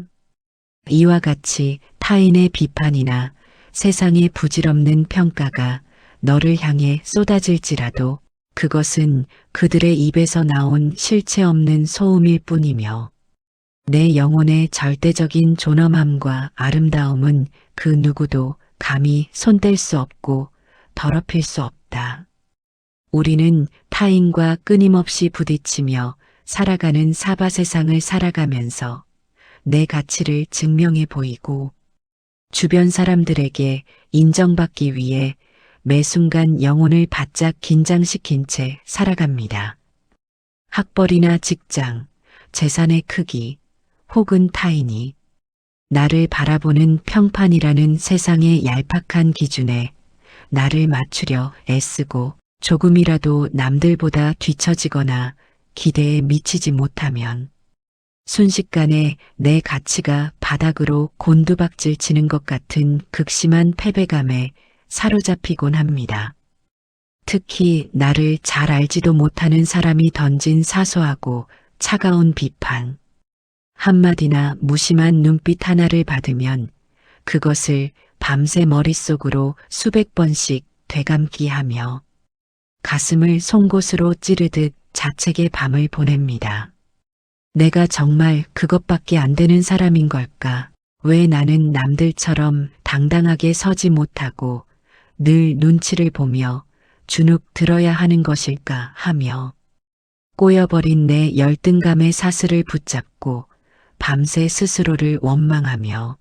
이와 같이 타인의 비판이나 세상의 부질없는 평가가 너를 향해 쏟아질지라도 그것은 그들의 입에서 나온 실체 없는 소음일 뿐이며 내 영혼의 절대적인 존엄함과 아름다움은 그 누구도 감히 손댈 수 없고 더럽힐 수 없다. 우리는 타인과 끊임없이 부딪히며 살아가는 사바 세상을 살아가면서 내 가치를 증명해 보이고 주변 사람들에게 인정받기 위해 매 순간 영혼을 바짝 긴장시킨 채 살아갑니다. 학벌이나 직장, 재산의 크기, 혹은 타인이 나를 바라보는 평판이라는 세상의 얄팍한 기준에 나를 맞추려 애쓰고 조금이라도 남들보다 뒤처지거나 기대에 미치지 못하면 순식간에 내 가치가 바닥으로 곤두박질 치는 것 같은 극심한 패배감에 사로잡히곤 합니다. 특히 나를 잘 알지도 못하는 사람이 던진 사소하고 차가운 비판, 한마디나 무심한 눈빛 하나를 받으면 그것을 밤새 머릿속으로 수백 번씩 되감기 하며 가슴을 송곳으로 찌르듯 자책의 밤을 보냅니다. 내가 정말 그것밖에 안 되는 사람인 걸까? 왜 나는 남들처럼 당당하게 서지 못하고 늘 눈치를 보며 주눅 들어야 하는 것일까 하며 꼬여버린 내 열등감의 사슬을 붙잡고 밤새 스스로를 원망하며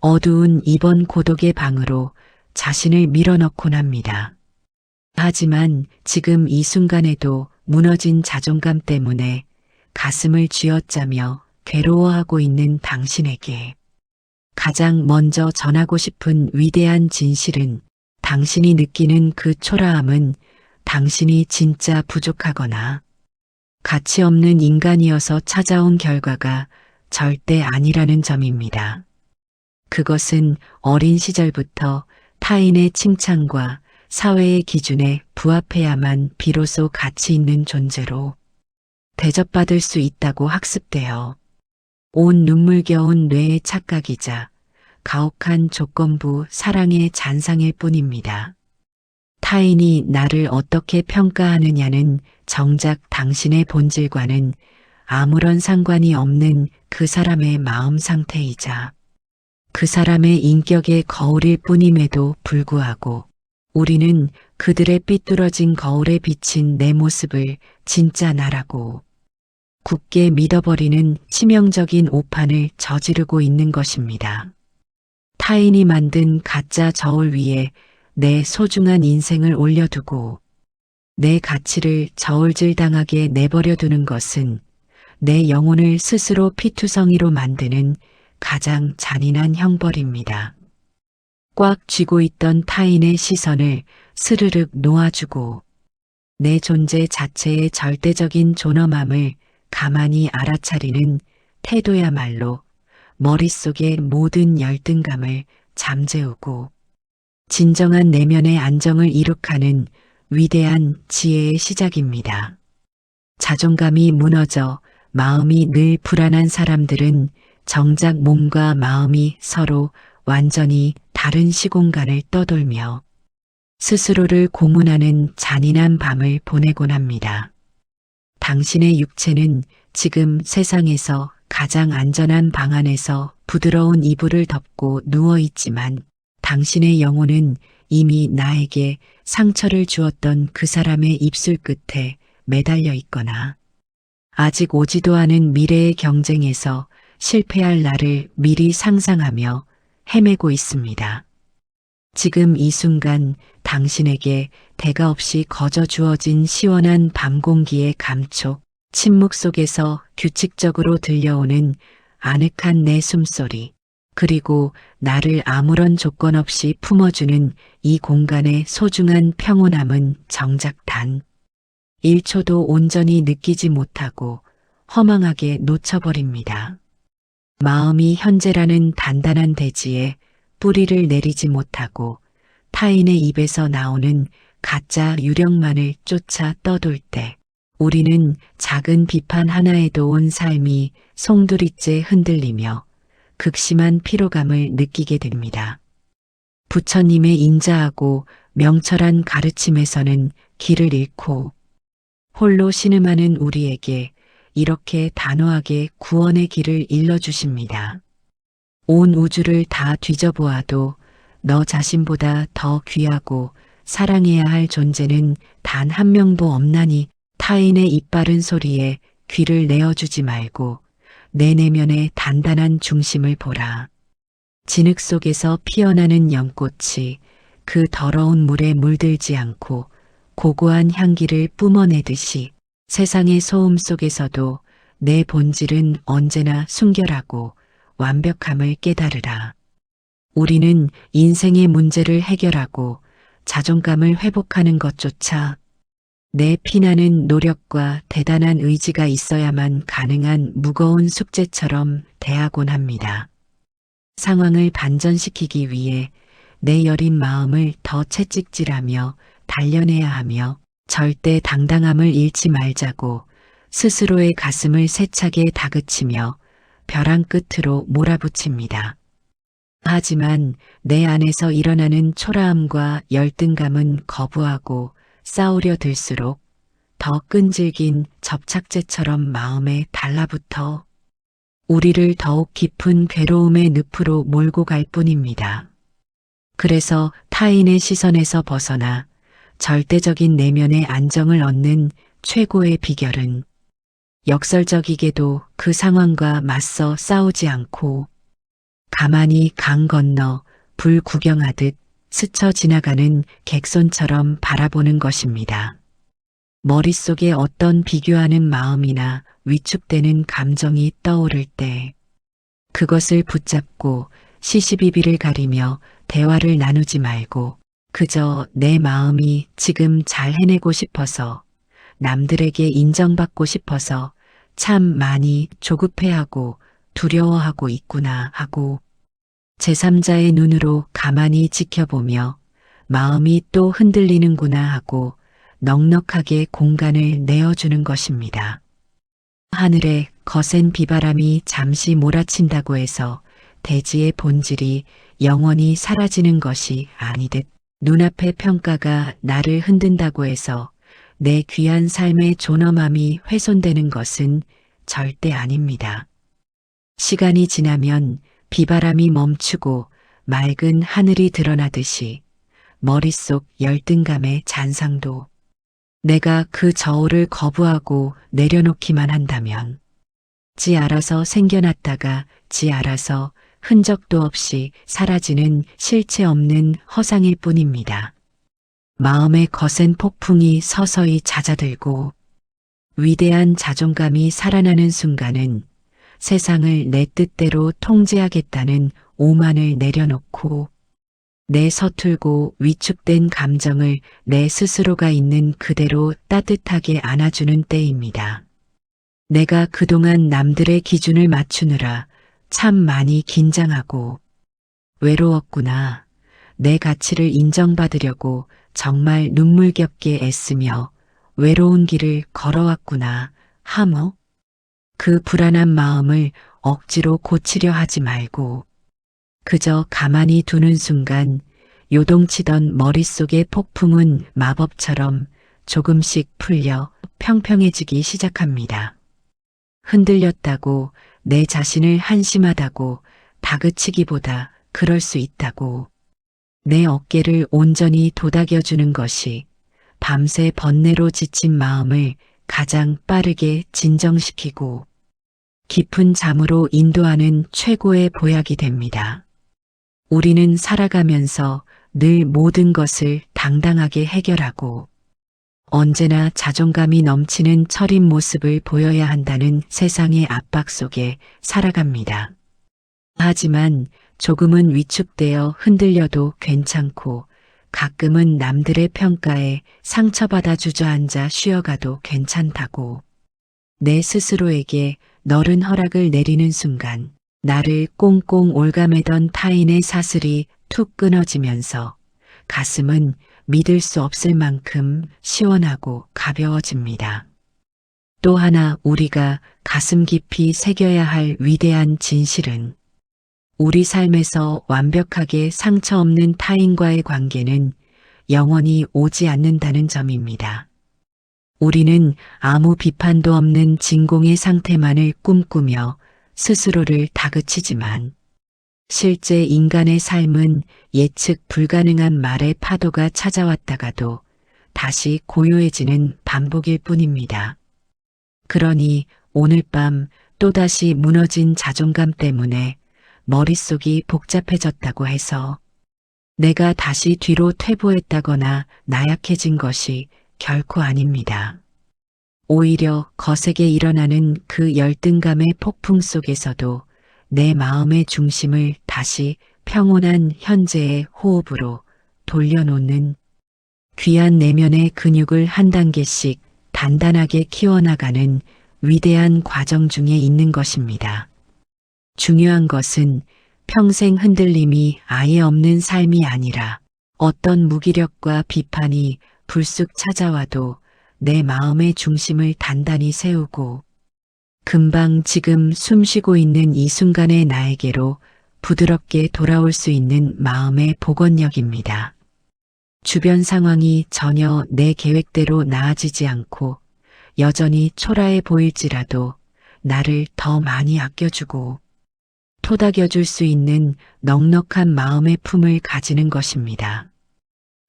어두운 이번 고독의 방으로 자신을 밀어넣곤 합니다. 하지만 지금 이 순간에도 무너진 자존감 때문에 가슴을 쥐어짜며 괴로워하고 있는 당신에게 가장 먼저 전하고 싶은 위대한 진실은 당신이 느끼는 그 초라함은 당신이 진짜 부족하거나 가치 없는 인간이어서 찾아온 결과가 절대 아니라는 점입니다. 그것은 어린 시절부터 타인의 칭찬과 사회의 기준에 부합해야만 비로소 가치 있는 존재로 대접받을 수 있다고 학습되어 온 눈물겨운 뇌의 착각이자 가혹한 조건부 사랑의 잔상일 뿐입니다. 타인이 나를 어떻게 평가하느냐는 정작 당신의 본질과는 아무런 상관이 없는 그 사람의 마음 상태이자 그 사람의 인격의 거울일 뿐임에도 불구하고 우리는 그들의 삐뚤어진 거울에 비친 내 모습을 진짜 나라고 굳게 믿어버리는 치명적인 오판을 저지르고 있는 것입니다. 타인이 만든 가짜 저울 위에 내 소중한 인생을 올려두고 내 가치를 저울질당하게 내버려두는 것은 내 영혼을 스스로 피투성이로 만드는 가장 잔인한 형벌입니다. 꽉 쥐고 있던 타인의 시선을 스르륵 놓아주고 내 존재 자체의 절대적인 존엄함을 가만히 알아차리는 태도야말로 머릿속의 모든 열등감을 잠재우고 진정한 내면의 안정을 이룩하는 위대한 지혜의 시작입니다. 자존감이 무너져 마음이 늘 불안한 사람들은 정작 몸과 마음이 서로 완전히 다른 시공간을 떠돌며 스스로를 고문하는 잔인한 밤을 보내곤 합니다. 당신의 육체는 지금 세상에서 가장 안전한 방 안에서 부드러운 이불을 덮고 누워 있지만 당신의 영혼은 이미 나에게 상처를 주었던 그 사람의 입술 끝에 매달려 있거나 아직 오지도 않은 미래의 경쟁에서 실패할 날을 미리 상상하며 헤매고 있습니다. 지금 이 순간 당신에게 대가 없이 거저 주어진 시원한 밤 공기의 감촉, 침묵 속에서 규칙적으로 들려오는 아늑한 내 숨소리, 그리고 나를 아무런 조건 없이 품어주는 이 공간의 소중한 평온함은 정작 단 1초도 온전히 느끼지 못하고 허망하게 놓쳐버립니다. 마음이 현재라는 단단한 대지에 뿌리를 내리지 못하고 타인의 입에서 나오는 가짜 유령만을 쫓아 떠돌 때 우리는 작은 비판 하나에도 온 삶이 송두리째 흔들리며 극심한 피로감을 느끼게 됩니다. 부처님의 인자하고 명철한 가르침에서는 길을 잃고 홀로 신음하는 우리에게 이렇게 단호하게 구원의 길을 일러주십니다. 온 우주를 다 뒤져보아도 너 자신보다 더 귀하고 사랑해야 할 존재는 단 한 명도 없나니 타인의 입바른 소리에 귀를 내어주지 말고 내 내면의 단단한 중심을 보라. 진흙 속에서 피어나는 연꽃이 그 더러운 물에 물들지 않고 고고한 향기를 뿜어내듯이 세상의 소음 속에서도 내 본질은 언제나 순결하고 완벽함을 깨달으라. 우리는 인생의 문제를 해결하고 자존감을 회복하는 것조차 내 피나는 노력과 대단한 의지가 있어야만 가능한 무거운 숙제처럼 대하곤 합니다. 상황을 반전시키기 위해 내 여린 마음을 더 채찍질하며 단련해야 하며 절대 당당함을 잃지 말자고 스스로의 가슴을 세차게 다그치며 벼랑 끝으로 몰아붙입니다. 하지만 내 안에서 일어나는 초라함과 열등감은 거부하고 싸우려 들수록 더 끈질긴 접착제처럼 마음에 달라붙어 우리를 더욱 깊은 괴로움의 늪으로 몰고 갈 뿐입니다. 그래서 타인의 시선에서 벗어나 절대적인 내면의 안정을 얻는 최고의 비결은 역설적이게도 그 상황과 맞서 싸우지 않고 가만히 강 건너 불 구경하듯 스쳐 지나가는 객손처럼 바라보는 것입니다. 머릿속에 어떤 비교하는 마음이나 위축되는 감정이 떠오를 때 그것을 붙잡고 시시비비를 가리며 대화를 나누지 말고 그저 내 마음이 지금 잘 해내고 싶어서 남들에게 인정받고 싶어서 참 많이 조급해하고 두려워하고 있구나 하고 제3자의 눈으로 가만히 지켜보며 마음이 또 흔들리는구나 하고 넉넉하게 공간을 내어주는 것입니다. 하늘에 거센 비바람이 잠시 몰아친다고 해서 대지의 본질이 영원히 사라지는 것이 아니듯 눈앞의 평가가 나를 흔든다고 해서 내 귀한 삶의 존엄함이 훼손되는 것은 절대 아닙니다. 시간이 지나면 비바람이 멈추고 맑은 하늘이 드러나듯이 머릿속 열등감의 잔상도 내가 그 저울을 거부하고 내려놓기만 한다면 지 알아서 생겨났다가 지 알아서 흔적도 없이 사라지는 실체 없는 허상일 뿐입니다. 마음의 거센 폭풍이 서서히 잦아들고 위대한 자존감이 살아나는 순간은 세상을 내 뜻대로 통제하겠다는 오만을 내려놓고 내 서툴고 위축된 감정을 내 스스로가 있는 그대로 따뜻하게 안아주는 때입니다. 내가 그동안 남들의 기준을 맞추느라 참 많이 긴장하고 외로웠구나. 내 가치를 인정받으려고 정말 눈물겹게 애쓰며 외로운 길을 걸어왔구나 하며 그 불안한 마음을 억지로 고치려 하지 말고 그저 가만히 두는 순간 요동치던 머릿속의 폭풍은 마법처럼 조금씩 풀려 평평해지기 시작합니다. 흔들렸다고 내 자신을 한심하다고 다그치기보다 그럴 수 있다고 내 어깨를 온전히 도닥여주는 것이 밤새 번뇌로 지친 마음을 가장 빠르게 진정시키고 깊은 잠으로 인도하는 최고의 보약이 됩니다. 우리는 살아가면서 늘 모든 것을 당당하게 해결하고 언제나 자존감이 넘치는 철인 모습을 보여야 한다는 세상의 압박 속에 살아갑니다. 하지만 조금은 위축되어 흔들려도 괜찮고 가끔은 남들의 평가에 상처받아 주저앉아 쉬어가도 괜찮다고 내 스스로에게 너른 허락을 내리는 순간 나를 꽁꽁 올가매던 타인의 사슬이 툭 끊어지면서 가슴은 믿을 수 없을 만큼 시원하고 가벼워집니다. 또 하나 우리가 가슴 깊이 새겨야 할 위대한 진실은 우리 삶에서 완벽하게 상처 없는 타인과의 관계는 영원히 오지 않는다는 점입니다. 우리는 아무 비판도 없는 진공의 상태만을 꿈꾸며 스스로를 다그치지만 실제 인간의 삶은 예측 불가능한 말의 파도가 찾아왔다가도 다시 고요해지는 반복일 뿐입니다. 그러니 오늘 밤 또다시 무너진 자존감 때문에 머릿속이 복잡해졌다고 해서 내가 다시 뒤로 퇴보했다거나 나약해진 것이 결코 아닙니다. 오히려 거세게 일어나는 그 열등감의 폭풍 속에서도 내 마음의 중심을 다시 평온한 현재의 호흡으로 돌려놓는 귀한 내면의 근육을 한 단계씩 단단하게 키워나가는 위대한 과정 중에 있는 것입니다. 중요한 것은 평생 흔들림이 아예 없는 삶이 아니라 어떤 무기력과 비판이 불쑥 찾아와도 내 마음의 중심을 단단히 세우고 금방 지금 숨쉬고 있는 이 순간의 나에게로 부드럽게 돌아올 수 있는 마음의 복원력입니다. 주변 상황이 전혀 내 계획대로 나아지지 않고 여전히 초라해 보일지라도 나를 더 많이 아껴주고 토닥여줄 수 있는 넉넉한 마음의 품을 가지는 것입니다.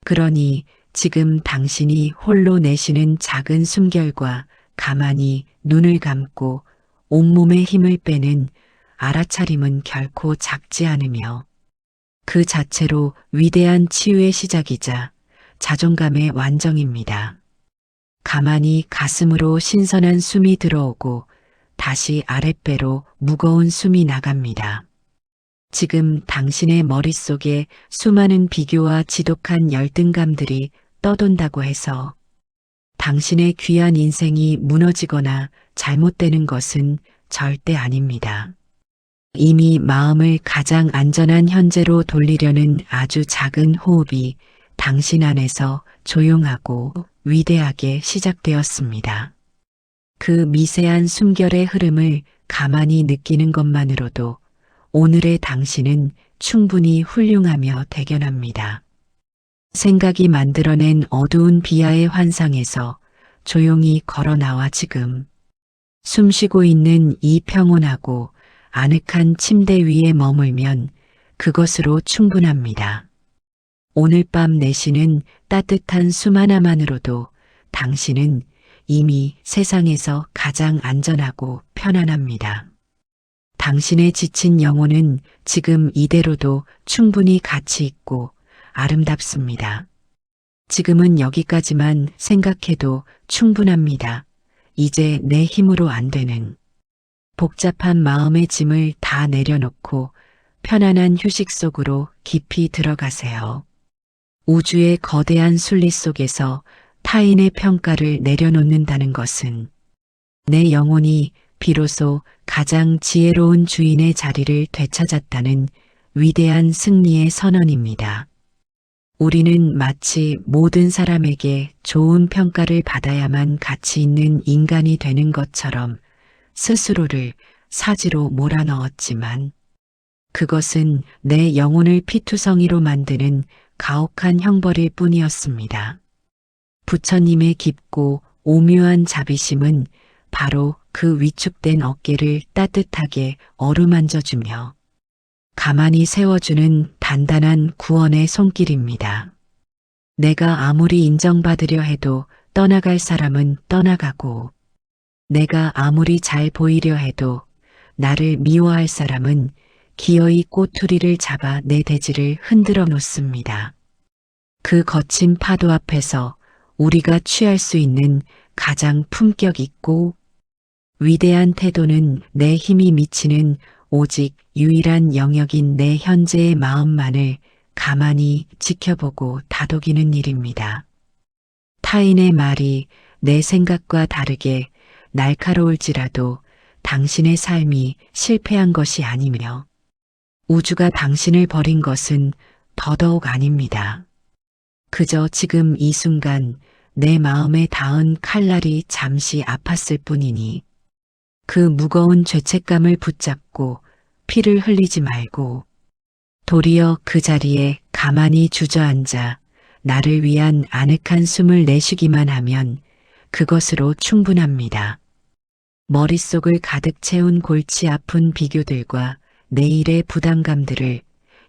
그러니 지금 당신이 홀로 내쉬는 작은 숨결과 가만히 눈을 감고 온몸에 힘을 빼는 알아차림은 결코 작지 않으며 그 자체로 위대한 치유의 시작이자 자존감의 완성입니다. 가만히 가슴으로 신선한 숨이 들어오고 다시 아랫배로 무거운 숨이 나갑니다. 지금 당신의 머릿속에 수많은 비교와 지독한 열등감들이 떠돈다고 해서 당신의 귀한 인생이 무너지거나 잘못되는 것은 절대 아닙니다. 이미 마음을 가장 안전한 현재로 돌리려는 아주 작은 호흡이 당신 안에서 조용하고 위대하게 시작되었습니다. 그 미세한 숨결의 흐름을 가만히 느끼는 것만으로도 오늘의 당신은 충분히 훌륭하며 대견합니다. 생각이 만들어낸 어두운 비하의 환상에서 조용히 걸어 나와 지금 숨쉬고 있는 이 평온하고 아늑한 침대 위에 머물면 그것으로 충분합니다. 오늘 밤 내쉬는 따뜻한 숨 하나만으로도 당신은 이미 세상에서 가장 안전하고 편안합니다. 당신의 지친 영혼은 지금 이대로도 충분히 가치 있고 아름답습니다. 지금은 여기까지만 생각해도 충분합니다. 이제 내 힘으로 안 되는 복잡한 마음의 짐을 다 내려놓고 편안한 휴식 속으로 깊이 들어가세요. 우주의 거대한 순리 속에서 타인의 평가를 내려놓는다는 것은 내 영혼이 비로소 가장 지혜로운 주인의 자리를 되찾았다는 위대한 승리의 선언입니다. 우리는 마치 모든 사람에게 좋은 평가를 받아야만 가치 있는 인간이 되는 것처럼 스스로를 사지로 몰아넣었지만 그것은 내 영혼을 피투성이로 만드는 가혹한 형벌일 뿐이었습니다. 부처님의 깊고 오묘한 자비심은 바로 그 위축된 어깨를 따뜻하게 어루만져주며 가만히 세워주는 단단한 구원의 손길입니다. 내가 아무리 인정받으려 해도 떠나갈 사람은 떠나가고 내가 아무리 잘 보이려 해도 나를 미워할 사람은 기어이 꼬투리를 잡아 내 대지를 흔들어 놓습니다. 그 거친 파도 앞에서 우리가 취할 수 있는 가장 품격 있고 위대한 태도는 내 힘이 미치는 오직 유일한 영역인 내 현재의 마음만을 가만히 지켜보고 다독이는 일입니다. 타인의 말이 내 생각과 다르게 날카로울지라도 당신의 삶이 실패한 것이 아니며 우주가 당신을 버린 것은 더더욱 아닙니다. 그저 지금 이 순간 내 마음에 닿은 칼날이 잠시 아팠을 뿐이니 그 무거운 죄책감을 붙잡고 피를 흘리지 말고 도리어 그 자리에 가만히 주저앉아 나를 위한 아늑한 숨을 내쉬기만 하면 그것으로 충분합니다. 머릿속을 가득 채운 골치 아픈 비교들과 내일의 부담감들을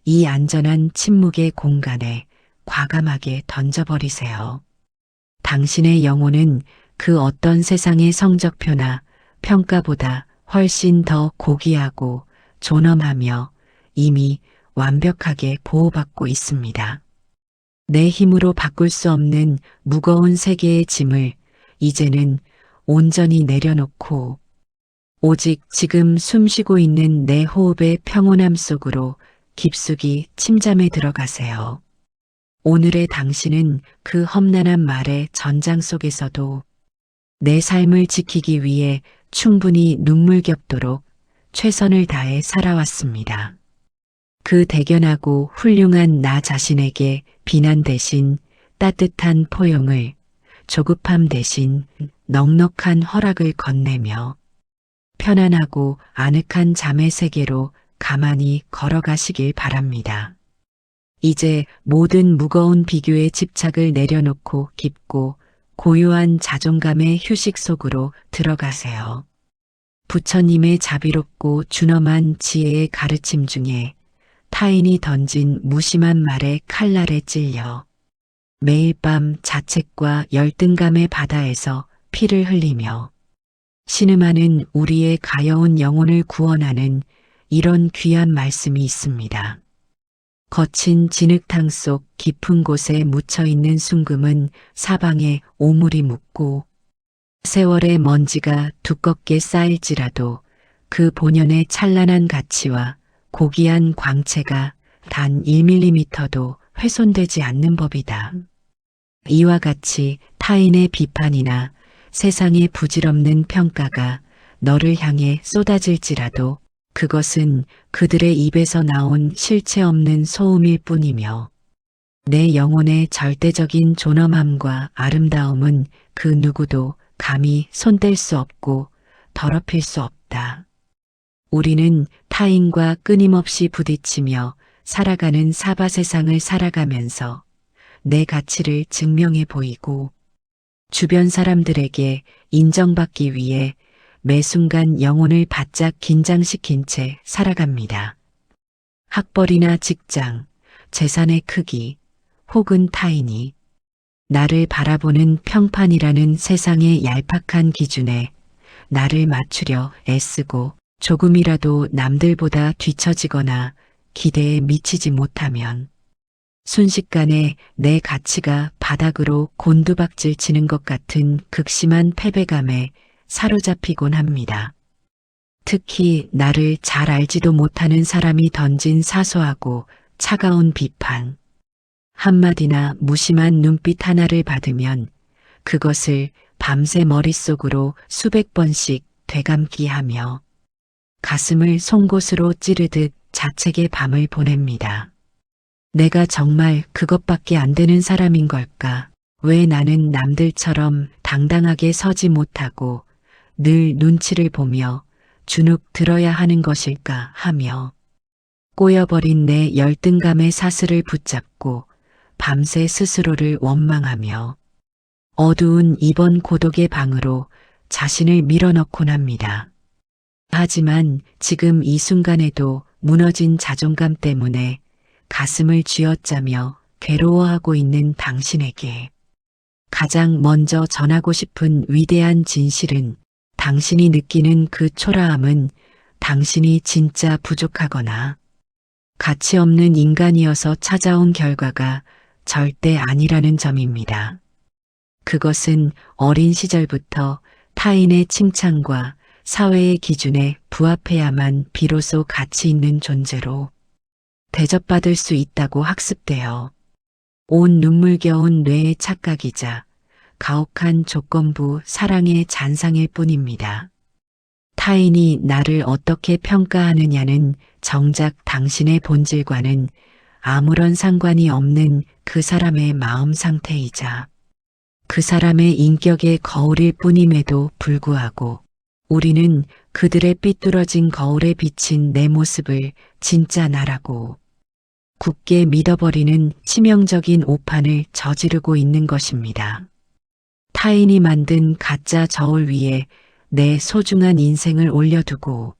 이 안전한 침묵의 공간에 과감하게 던져버리세요. 당신의 영혼은 그 어떤 세상의 성적표나 평가보다 훨씬 더 고귀하고 존엄하며 이미 완벽하게 보호받고 있습니다. 내 힘으로 바꿀 수 없는 무거운 세계의 짐을 이제는 온전히 내려놓고 오직 지금 숨쉬고 있는 내 호흡의 평온함 속으로 깊숙이 침잠에 들어가세요. 오늘의 당신은 그 험난한 말의 전장 속에서도 내 삶을 지키기 위해 충분히 눈물겹도록 최선을 다해 살아왔습니다. 그 대견하고 훌륭한 나 자신에게 비난 대신 따뜻한 포용을, 조급함 대신 넉넉한 허락을 건네며 편안하고 아늑한 잠의 세계로 가만히 걸어가시길 바랍니다. 이제 모든 무거운 비교의 집착을 내려놓고 깊고 고요한 자존감의 휴식 속으로 들어가세요. 부처님의 자비롭고 준엄한 지혜의 가르침 중에 타인이 던진 무심한 말의 칼날에 찔려 매일 밤 자책과 열등감의 바다에서 피를 흘리며 신음하는 우리의 가여운 영혼을 구원하는 이런 귀한 말씀이 있습니다. 거친 진흙탕 속 깊은 곳에 묻혀있는 순금은 사방에 오물이 묻고 세월의 먼지가 두껍게 쌓일지라도 그 본연의 찬란한 가치와 고귀한 광채가 단 1mm도 훼손되지 않는 법이다. 이와 같이 타인의 비판이나 세상의 부질없는 평가가 너를 향해 쏟아질지라도 그것은 그들의 입에서 나온 실체 없는 소음일 뿐이며 내 영혼의 절대적인 존엄함과 아름다움은 그 누구도 감히 손댈 수 없고 더럽힐 수 없다. 우리는 타인과 끊임없이 부딪히며 살아가는 사바 세상을 살아가면서 내 가치를 증명해 보이고 주변 사람들에게 인정받기 위해 매 순간 영혼을 바짝 긴장시킨 채 살아갑니다. 학벌이나 직장, 재산의 크기, 혹은 타인이 나를 바라보는 평판이라는 세상의 얄팍한 기준에 나를 맞추려 애쓰고 조금이라도 남들보다 뒤처지거나 기대에 미치지 못하면 순식간에 내 가치가 바닥으로 곤두박질 치는 것 같은 극심한 패배감에 사로잡히곤 합니다. 특히 나를 잘 알지도 못하는 사람이 던진 사소하고 차가운 비판, 한마디나 무심한 눈빛 하나를 받으면 그것을 밤새 머릿속으로 수백 번씩 되감기 하며 가슴을 송곳으로 찌르듯 자책의 밤을 보냅니다. 내가 정말 그것밖에 안 되는 사람인 걸까? 왜 나는 남들처럼 당당하게 서지 못하고 늘 눈치를 보며 주눅 들어야 하는 것일까 하며 꼬여버린 내 열등감의 사슬을 붙잡고 밤새 스스로를 원망하며 어두운 이번 고독의 방으로 자신을 밀어넣곤 합니다. 하지만 지금 이 순간에도 무너진 자존감 때문에 가슴을 쥐어짜며 괴로워하고 있는 당신에게 가장 먼저 전하고 싶은 위대한 진실은 당신이 느끼는 그 초라함은 당신이 진짜 부족하거나 가치 없는 인간이어서 찾아온 결과가 절대 아니라는 점입니다. 그것은 어린 시절부터 타인의 칭찬과 사회의 기준에 부합해야만 비로소 가치 있는 존재로 대접받을 수 있다고 학습되어 온 눈물겨운 뇌의 착각이자 가혹한 조건부 사랑의 잔상일 뿐입니다. 타인이 나를 어떻게 평가하느냐는 정작 당신의 본질과는 아무런 상관이 없는 그 사람의 마음 상태이자 그 사람의 인격의 거울일 뿐임에도 불구하고 우리는 그들의 삐뚤어진 거울에 비친 내 모습을 진짜 나라고 굳게 믿어버리는 치명적인 오판을 저지르고 있는 것입니다. 타인이 만든 가짜 저울 위에 내 소중한 인생을 올려두고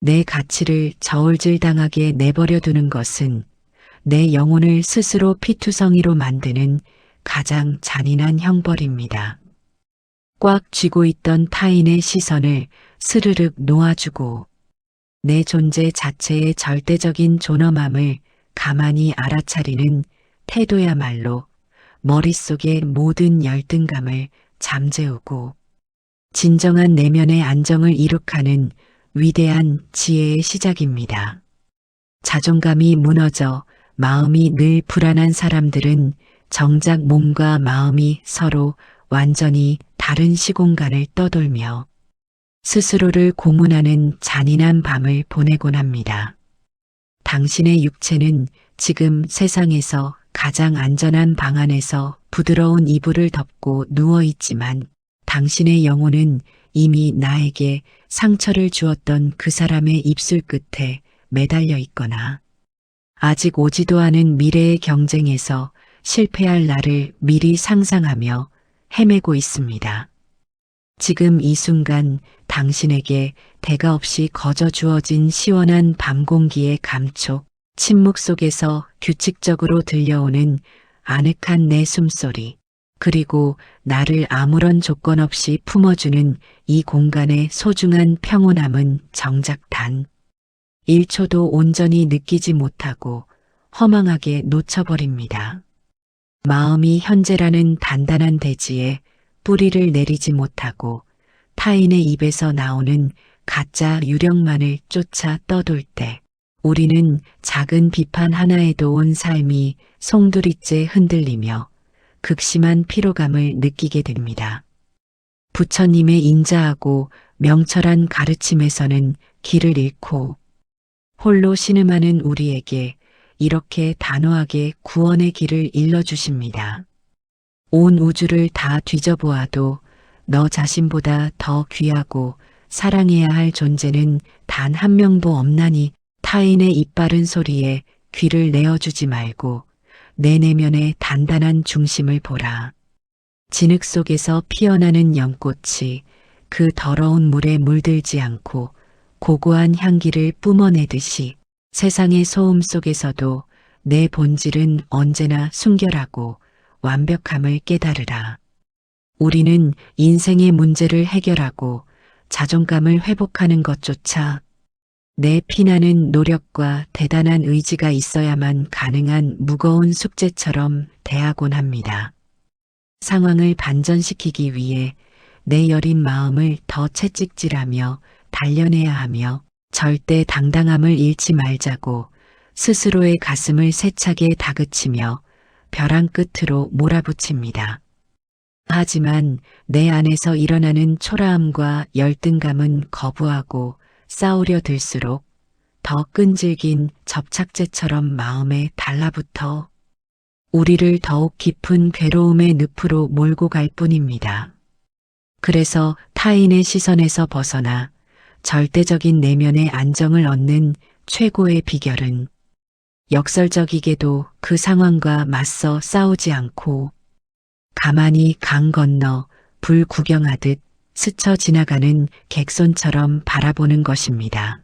내 가치를 저울질당하게 내버려 두는 것은 내 영혼을 스스로 피투성이로 만드는 가장 잔인한 형벌입니다. 꽉 쥐고 있던 타인의 시선을 스르륵 놓아주고 내 존재 자체의 절대적인 존엄함을 가만히 알아차리는 태도야말로 머릿속의 모든 열등감을 잠재우고 진정한 내면의 안정을 이룩하는 위대한 지혜의 시작입니다. 자존감이 무너져 마음이 늘 불안한 사람들은 정작 몸과 마음이 서로 완전히 다른 시공간을 떠돌며 스스로를 고문하는 잔인한 밤을 보내곤 합니다. 당신의 육체는 지금 세상에서 가장 안전한 방 안에서 부드러운 이불을 덮고 누워 있지만 당신의 영혼은 이미 나에게 상처를 주었던 그 사람의 입술 끝에 매달려 있거나 아직 오지도 않은 미래의 경쟁에서 실패할 날을 미리 상상하며 헤매고 있습니다. 지금 이 순간 당신에게 대가 없이 거저 주어진 시원한 밤 공기의 감촉, 침묵 속에서 규칙적으로 들려오는 아늑한 내 숨소리, 그리고 나를 아무런 조건 없이 품어주는 이 공간의 소중한 평온함은 정작 단 1초도 온전히 느끼지 못하고 허망하게 놓쳐버립니다. 마음이 현재라는 단단한 대지에 뿌리를 내리지 못하고 타인의 입에서 나오는 가짜 유령만을 쫓아 떠돌 때 우리는 작은 비판 하나에도 온 삶이 송두리째 흔들리며 극심한 피로감을 느끼게 됩니다. 부처님의 인자하고 명철한 가르침에서는 길을 잃고 홀로 신음하는 우리에게 이렇게 단호하게 구원의 길을 일러주십니다. 온 우주를 다 뒤져보아도 너 자신보다 더 귀하고 사랑해야 할 존재는 단 한 명도 없나니 타인의 입바른 소리에 귀를 내어주지 말고 내 내면의 단단한 중심을 보라. 진흙 속에서 피어나는 연꽃이 그 더러운 물에 물들지 않고 고고한 향기를 뿜어내듯이 세상의 소음 속에서도 내 본질은 언제나 순결하고 완벽함을 깨달으라. 우리는 인생의 문제를 해결하고 자존감을 회복하는 것조차 내 피나는 노력과 대단한 의지가 있어야만 가능한 무거운 숙제처럼 대하곤 합니다. 상황을 반전시키기 위해 내 여린 마음을 더 채찍질하며 단련해야 하며 절대 당당함을 잃지 말자고 스스로의 가슴을 세차게 다그치며 벼랑 끝으로 몰아붙입니다. 하지만 내 안에서 일어나는 초라함과 열등감은 거부하고 싸우려 들수록 더 끈질긴 접착제처럼 마음에 달라붙어 우리를 더욱 깊은 괴로움의 늪으로 몰고 갈 뿐입니다. 그래서 타인의 시선에서 벗어나 절대적인 내면의 안정을 얻는 최고의 비결은 역설적이게도 그 상황과 맞서 싸우지 않고 가만히 강 건너 불 구경하듯 스쳐 지나가는 객손처럼 바라보는 것입니다.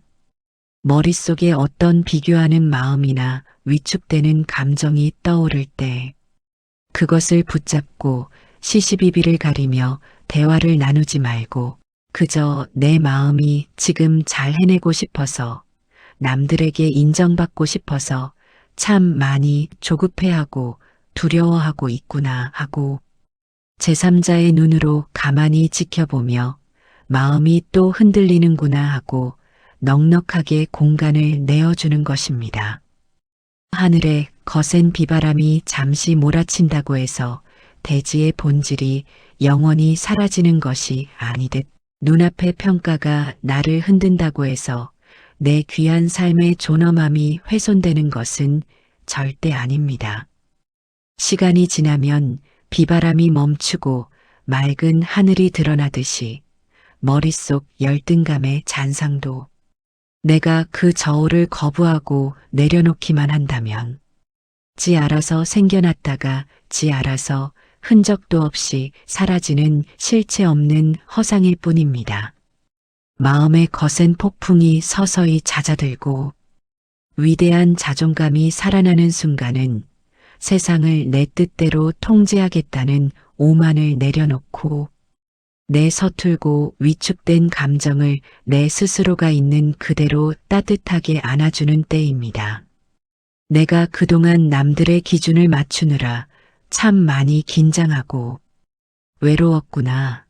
머릿속에 어떤 비교하는 마음이나 위축되는 감정이 떠오를 때 그것을 붙잡고 시시비비를 가리며 대화를 나누지 말고 그저 내 마음이 지금 잘 해내고 싶어서 남들에게 인정받고 싶어서 참 많이 조급해하고 두려워하고 있구나 하고 제3자의 눈으로 가만히 지켜보며 마음이 또 흔들리는구나 하고 넉넉하게 공간을 내어주는 것입니다. 하늘에 거센 비바람이 잠시 몰아친다고 해서 대지의 본질이 영원히 사라지는 것이 아니듯 눈앞의 평가가 나를 흔든다고 해서 내 귀한 삶의 존엄함이 훼손되는 것은 절대 아닙니다. 시간이 지나면 비바람이 멈추고 맑은 하늘이 드러나듯이 머릿속 열등감의 잔상도 내가 그 저울을 거부하고 내려놓기만 한다면 지 알아서 생겨났다가 지 알아서 흔적도 없이 사라지는 실체 없는 허상일 뿐입니다. 마음의 거센 폭풍이 서서히 잦아들고 위대한 자존감이 살아나는 순간은 세상을 내 뜻대로 통제하겠다는 오만을 내려놓고 내 서툴고 위축된 감정을 내 스스로가 있는 그대로 따뜻하게 안아주는 때입니다. 내가 그동안 남들의 기준을 맞추느라 참 많이 긴장하고 외로웠구나.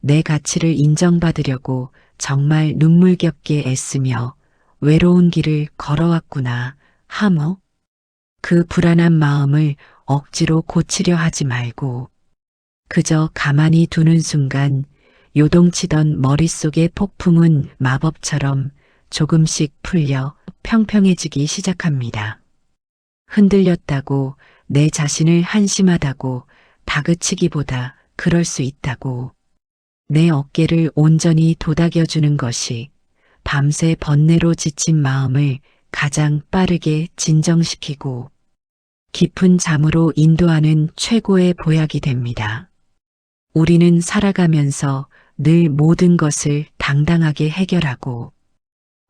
내 가치를 인정받으려고 정말 눈물겹게 애쓰며 외로운 길을 걸어왔구나 하며 그 불안한 마음을 억지로 고치려 하지 말고 그저 가만히 두는 순간 요동치던 머릿속의 폭풍은 마법처럼 조금씩 풀려 평평해지기 시작합니다. 흔들렸다고 내 자신을 한심하다고 다그치기보다 그럴 수 있다고 내 어깨를 온전히 도닥여주는 것이 밤새 번뇌로 지친 마음을 가장 빠르게 진정시키고 깊은 잠으로 인도하는 최고의 보약이 됩니다. 우리는 살아가면서 늘 모든 것을 당당하게 해결하고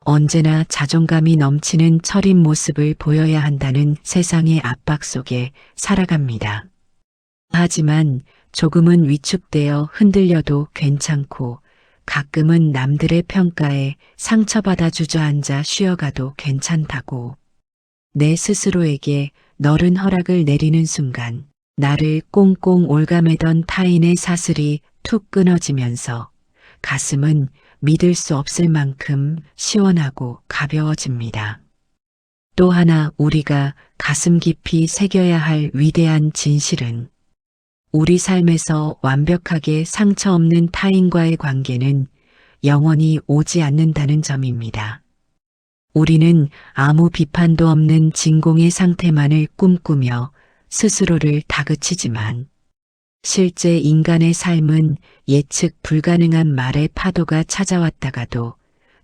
언제나 자존감이 넘치는 철인 모습을 보여야 한다는 세상의 압박 속에 살아갑니다. 하지만 조금은 위축되어 흔들려도 괜찮고 가끔은 남들의 평가에 상처받아 주저앉아 쉬어가도 괜찮다고 내 스스로에게 너른 허락을 내리는 순간 나를 꽁꽁 올가매던 타인의 사슬이 툭 끊어지면서 가슴은 믿을 수 없을 만큼 시원하고 가벼워집니다. 또 하나 우리가 가슴 깊이 새겨야 할 위대한 진실은 우리 삶에서 완벽하게 상처 없는 타인과의 관계는 영원히 오지 않는다는 점입니다. 우리는 아무 비판도 없는 진공의 상태만을 꿈꾸며 스스로를 다그치지만 실제 인간의 삶은 예측 불가능한 말의 파도가 찾아왔다가도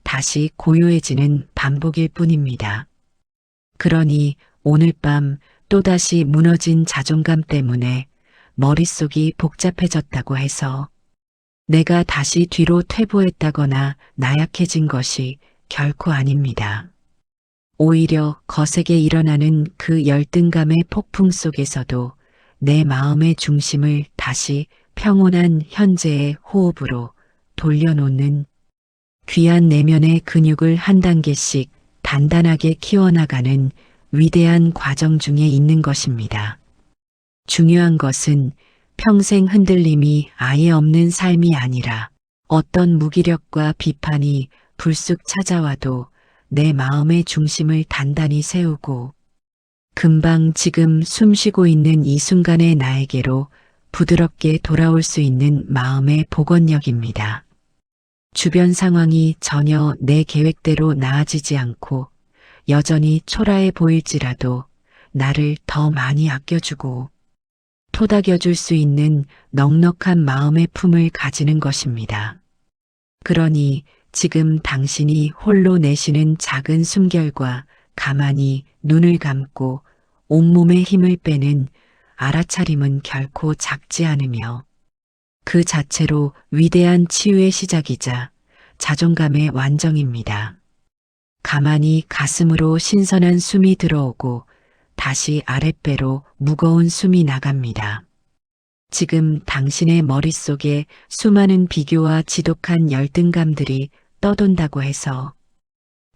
다시 고요해지는 반복일 뿐입니다. 그러니 오늘 밤 또다시 무너진 자존감 때문에 머릿속이 복잡해졌다고 해서 내가 다시 뒤로 퇴보했다거나 나약해진 것이 결코 아닙니다. 오히려 거세게 일어나는 그 열등감의 폭풍 속에서도 내 마음의 중심을 다시 평온한 현재의 호흡으로 돌려놓는 귀한 내면의 근육을 한 단계씩 단단하게 키워나가는 위대한 과정 중에 있는 것입니다. 중요한 것은 평생 흔들림이 아예 없는 삶이 아니라 어떤 무기력과 비판이 불쑥 찾아와도 내 마음의 중심을 단단히 세우고 금방 지금 숨쉬고 있는 이 순간의 나에게로 부드럽게 돌아올 수 있는 마음의 복원력입니다. 주변 상황이 전혀 내 계획대로 나아지지 않고 여전히 초라해 보일지라도 나를 더 많이 아껴주고 토닥여줄 수 있는 넉넉한 마음의 품을 가지는 것입니다. 그러니 지금 당신이 홀로 내쉬는 작은 숨결과 가만히 눈을 감고 온몸에 힘을 빼는 알아차림은 결코 작지 않으며 그 자체로 위대한 치유의 시작이자 자존감의 완성입니다. 가만히 가슴으로 신선한 숨이 들어오고 다시 아랫배로 무거운 숨이 나갑니다. 지금 당신의 머릿속에 수많은 비교와 지독한 열등감들이 떠돈다고 해서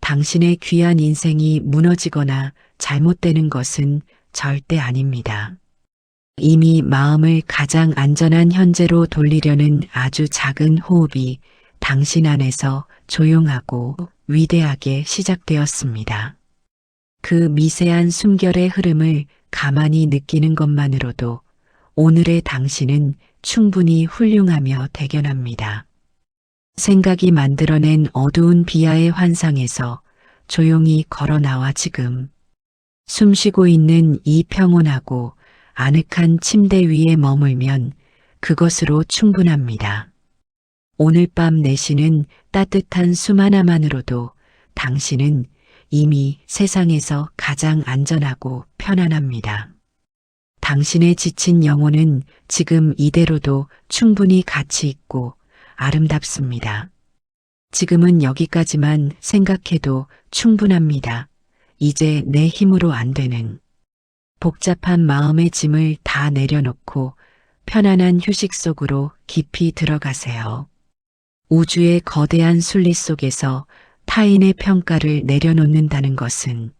당신의 귀한 인생이 무너지거나 잘못되는 것은 절대 아닙니다. 이미 마음을 가장 안전한 현재로 돌리려는 아주 작은 호흡이 당신 안에서 조용하고 위대하게 시작되었습니다. 그 미세한 숨결의 흐름을 가만히 느끼는 것만으로도 오늘의 당신은 충분히 훌륭하며 대견합니다. 생각이 만들어낸 어두운 비하의 환상에서 조용히 걸어 나와 지금 숨쉬고 있는 이 평온하고 아늑한 침대 위에 머물면 그것으로 충분합니다. 오늘 밤 내쉬는 따뜻한 숨 하나만으로도 당신은 이미 세상에서 가장 안전하고 편안합니다. 당신의 지친 영혼은 지금 이대로도 충분히 가치 있고 아름답습니다. 지금은 여기까지만 생각해도 충분합니다. 이제 내 힘으로 안 되는 복잡한 마음의 짐을 다 내려놓고 편안한 휴식 속으로 깊이 들어가세요. 우주의 거대한 순리 속에서 타인의 평가를 내려놓는다는 것은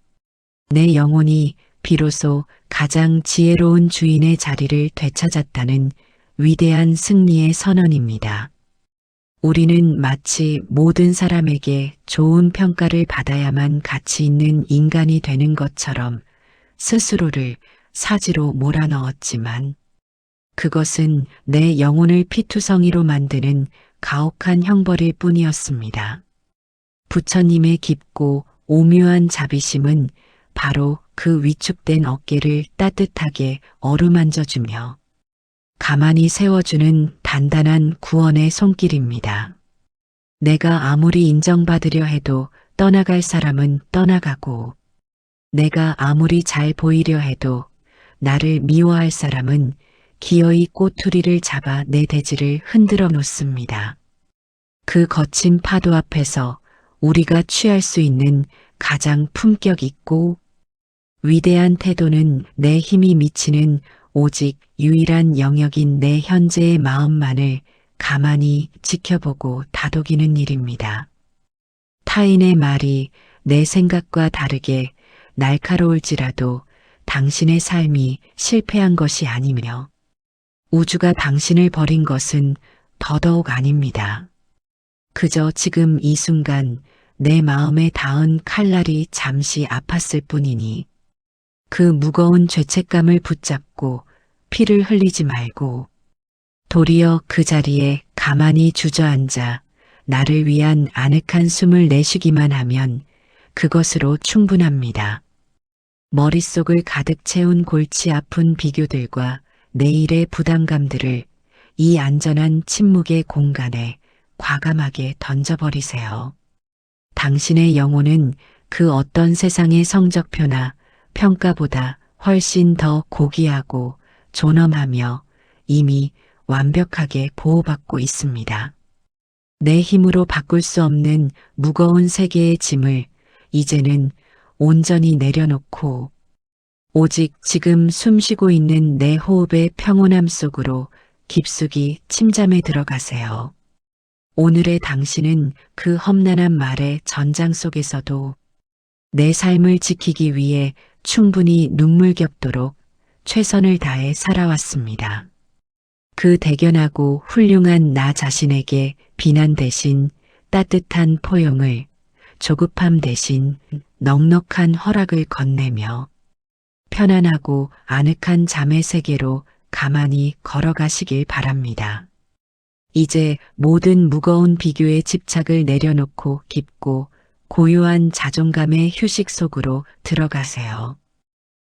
내 영혼이 비로소 가장 지혜로운 주인의 자리를 되찾았다는 위대한 승리의 선언입니다. 우리는 마치 모든 사람에게 좋은 평가를 받아야만 가치 있는 인간이 되는 것처럼 스스로를 사지로 몰아넣었지만 그것은 내 영혼을 피투성이로 만드는 가혹한 형벌일 뿐이었습니다. 부처님의 깊고 오묘한 자비심은 바로 그 위축된 어깨를 따뜻하게 어루만져주며 가만히 세워주는 단단한 구원의 손길입니다. 내가 아무리 인정받으려 해도 떠나갈 사람은 떠나가고 내가 아무리 잘 보이려 해도 나를 미워할 사람은 기어이 꼬투리를 잡아 내 대지를 흔들어 놓습니다. 그 거친 파도 앞에서 우리가 취할 수 있는 가장 품격 있고 위대한 태도는 내 힘이 미치는 오직 유일한 영역인 내 현재의 마음만을 가만히 지켜보고 다독이는 일입니다. 타인의 말이 내 생각과 다르게 날카로울지라도 당신의 삶이 실패한 것이 아니며 우주가 당신을 버린 것은 더더욱 아닙니다. 그저 지금 이 순간 내 마음에 닿은 칼날이 잠시 아팠을 뿐이니 그 무거운 죄책감을 붙잡고 피를 흘리지 말고 도리어 그 자리에 가만히 주저앉아 나를 위한 아늑한 숨을 내쉬기만 하면 그것으로 충분합니다. 머릿속을 가득 채운 골치 아픈 비교들과 내일의 부담감들을 이 안전한 침묵의 공간에 과감하게 던져버리세요. 당신의 영혼은 그 어떤 세상의 성적표나 평가보다 훨씬 더 고귀하고 존엄하며 이미 완벽하게 보호받고 있습니다. 내 힘으로 바꿀 수 없는 무거운 세계의 짐을 이제는 온전히 내려놓고 오직 지금 숨쉬고 있는 내 호흡의 평온함 속으로 깊숙이 침잠에 들어가세요. 오늘의 당신은 그 험난한 말의 전장 속에서도 내 삶을 지키기 위해 충분히 눈물겹도록 최선을 다해 살아왔습니다. 그 대견하고 훌륭한 나 자신에게 비난 대신 따뜻한 포용을, 조급함 대신 넉넉한 허락을 건네며 편안하고 아늑한 잠의 세계로 가만히 걸어가시길 바랍니다. 이제 모든 무거운 비교의 집착을 내려놓고 깊고 고요한 자존감의 휴식 속으로 들어가세요.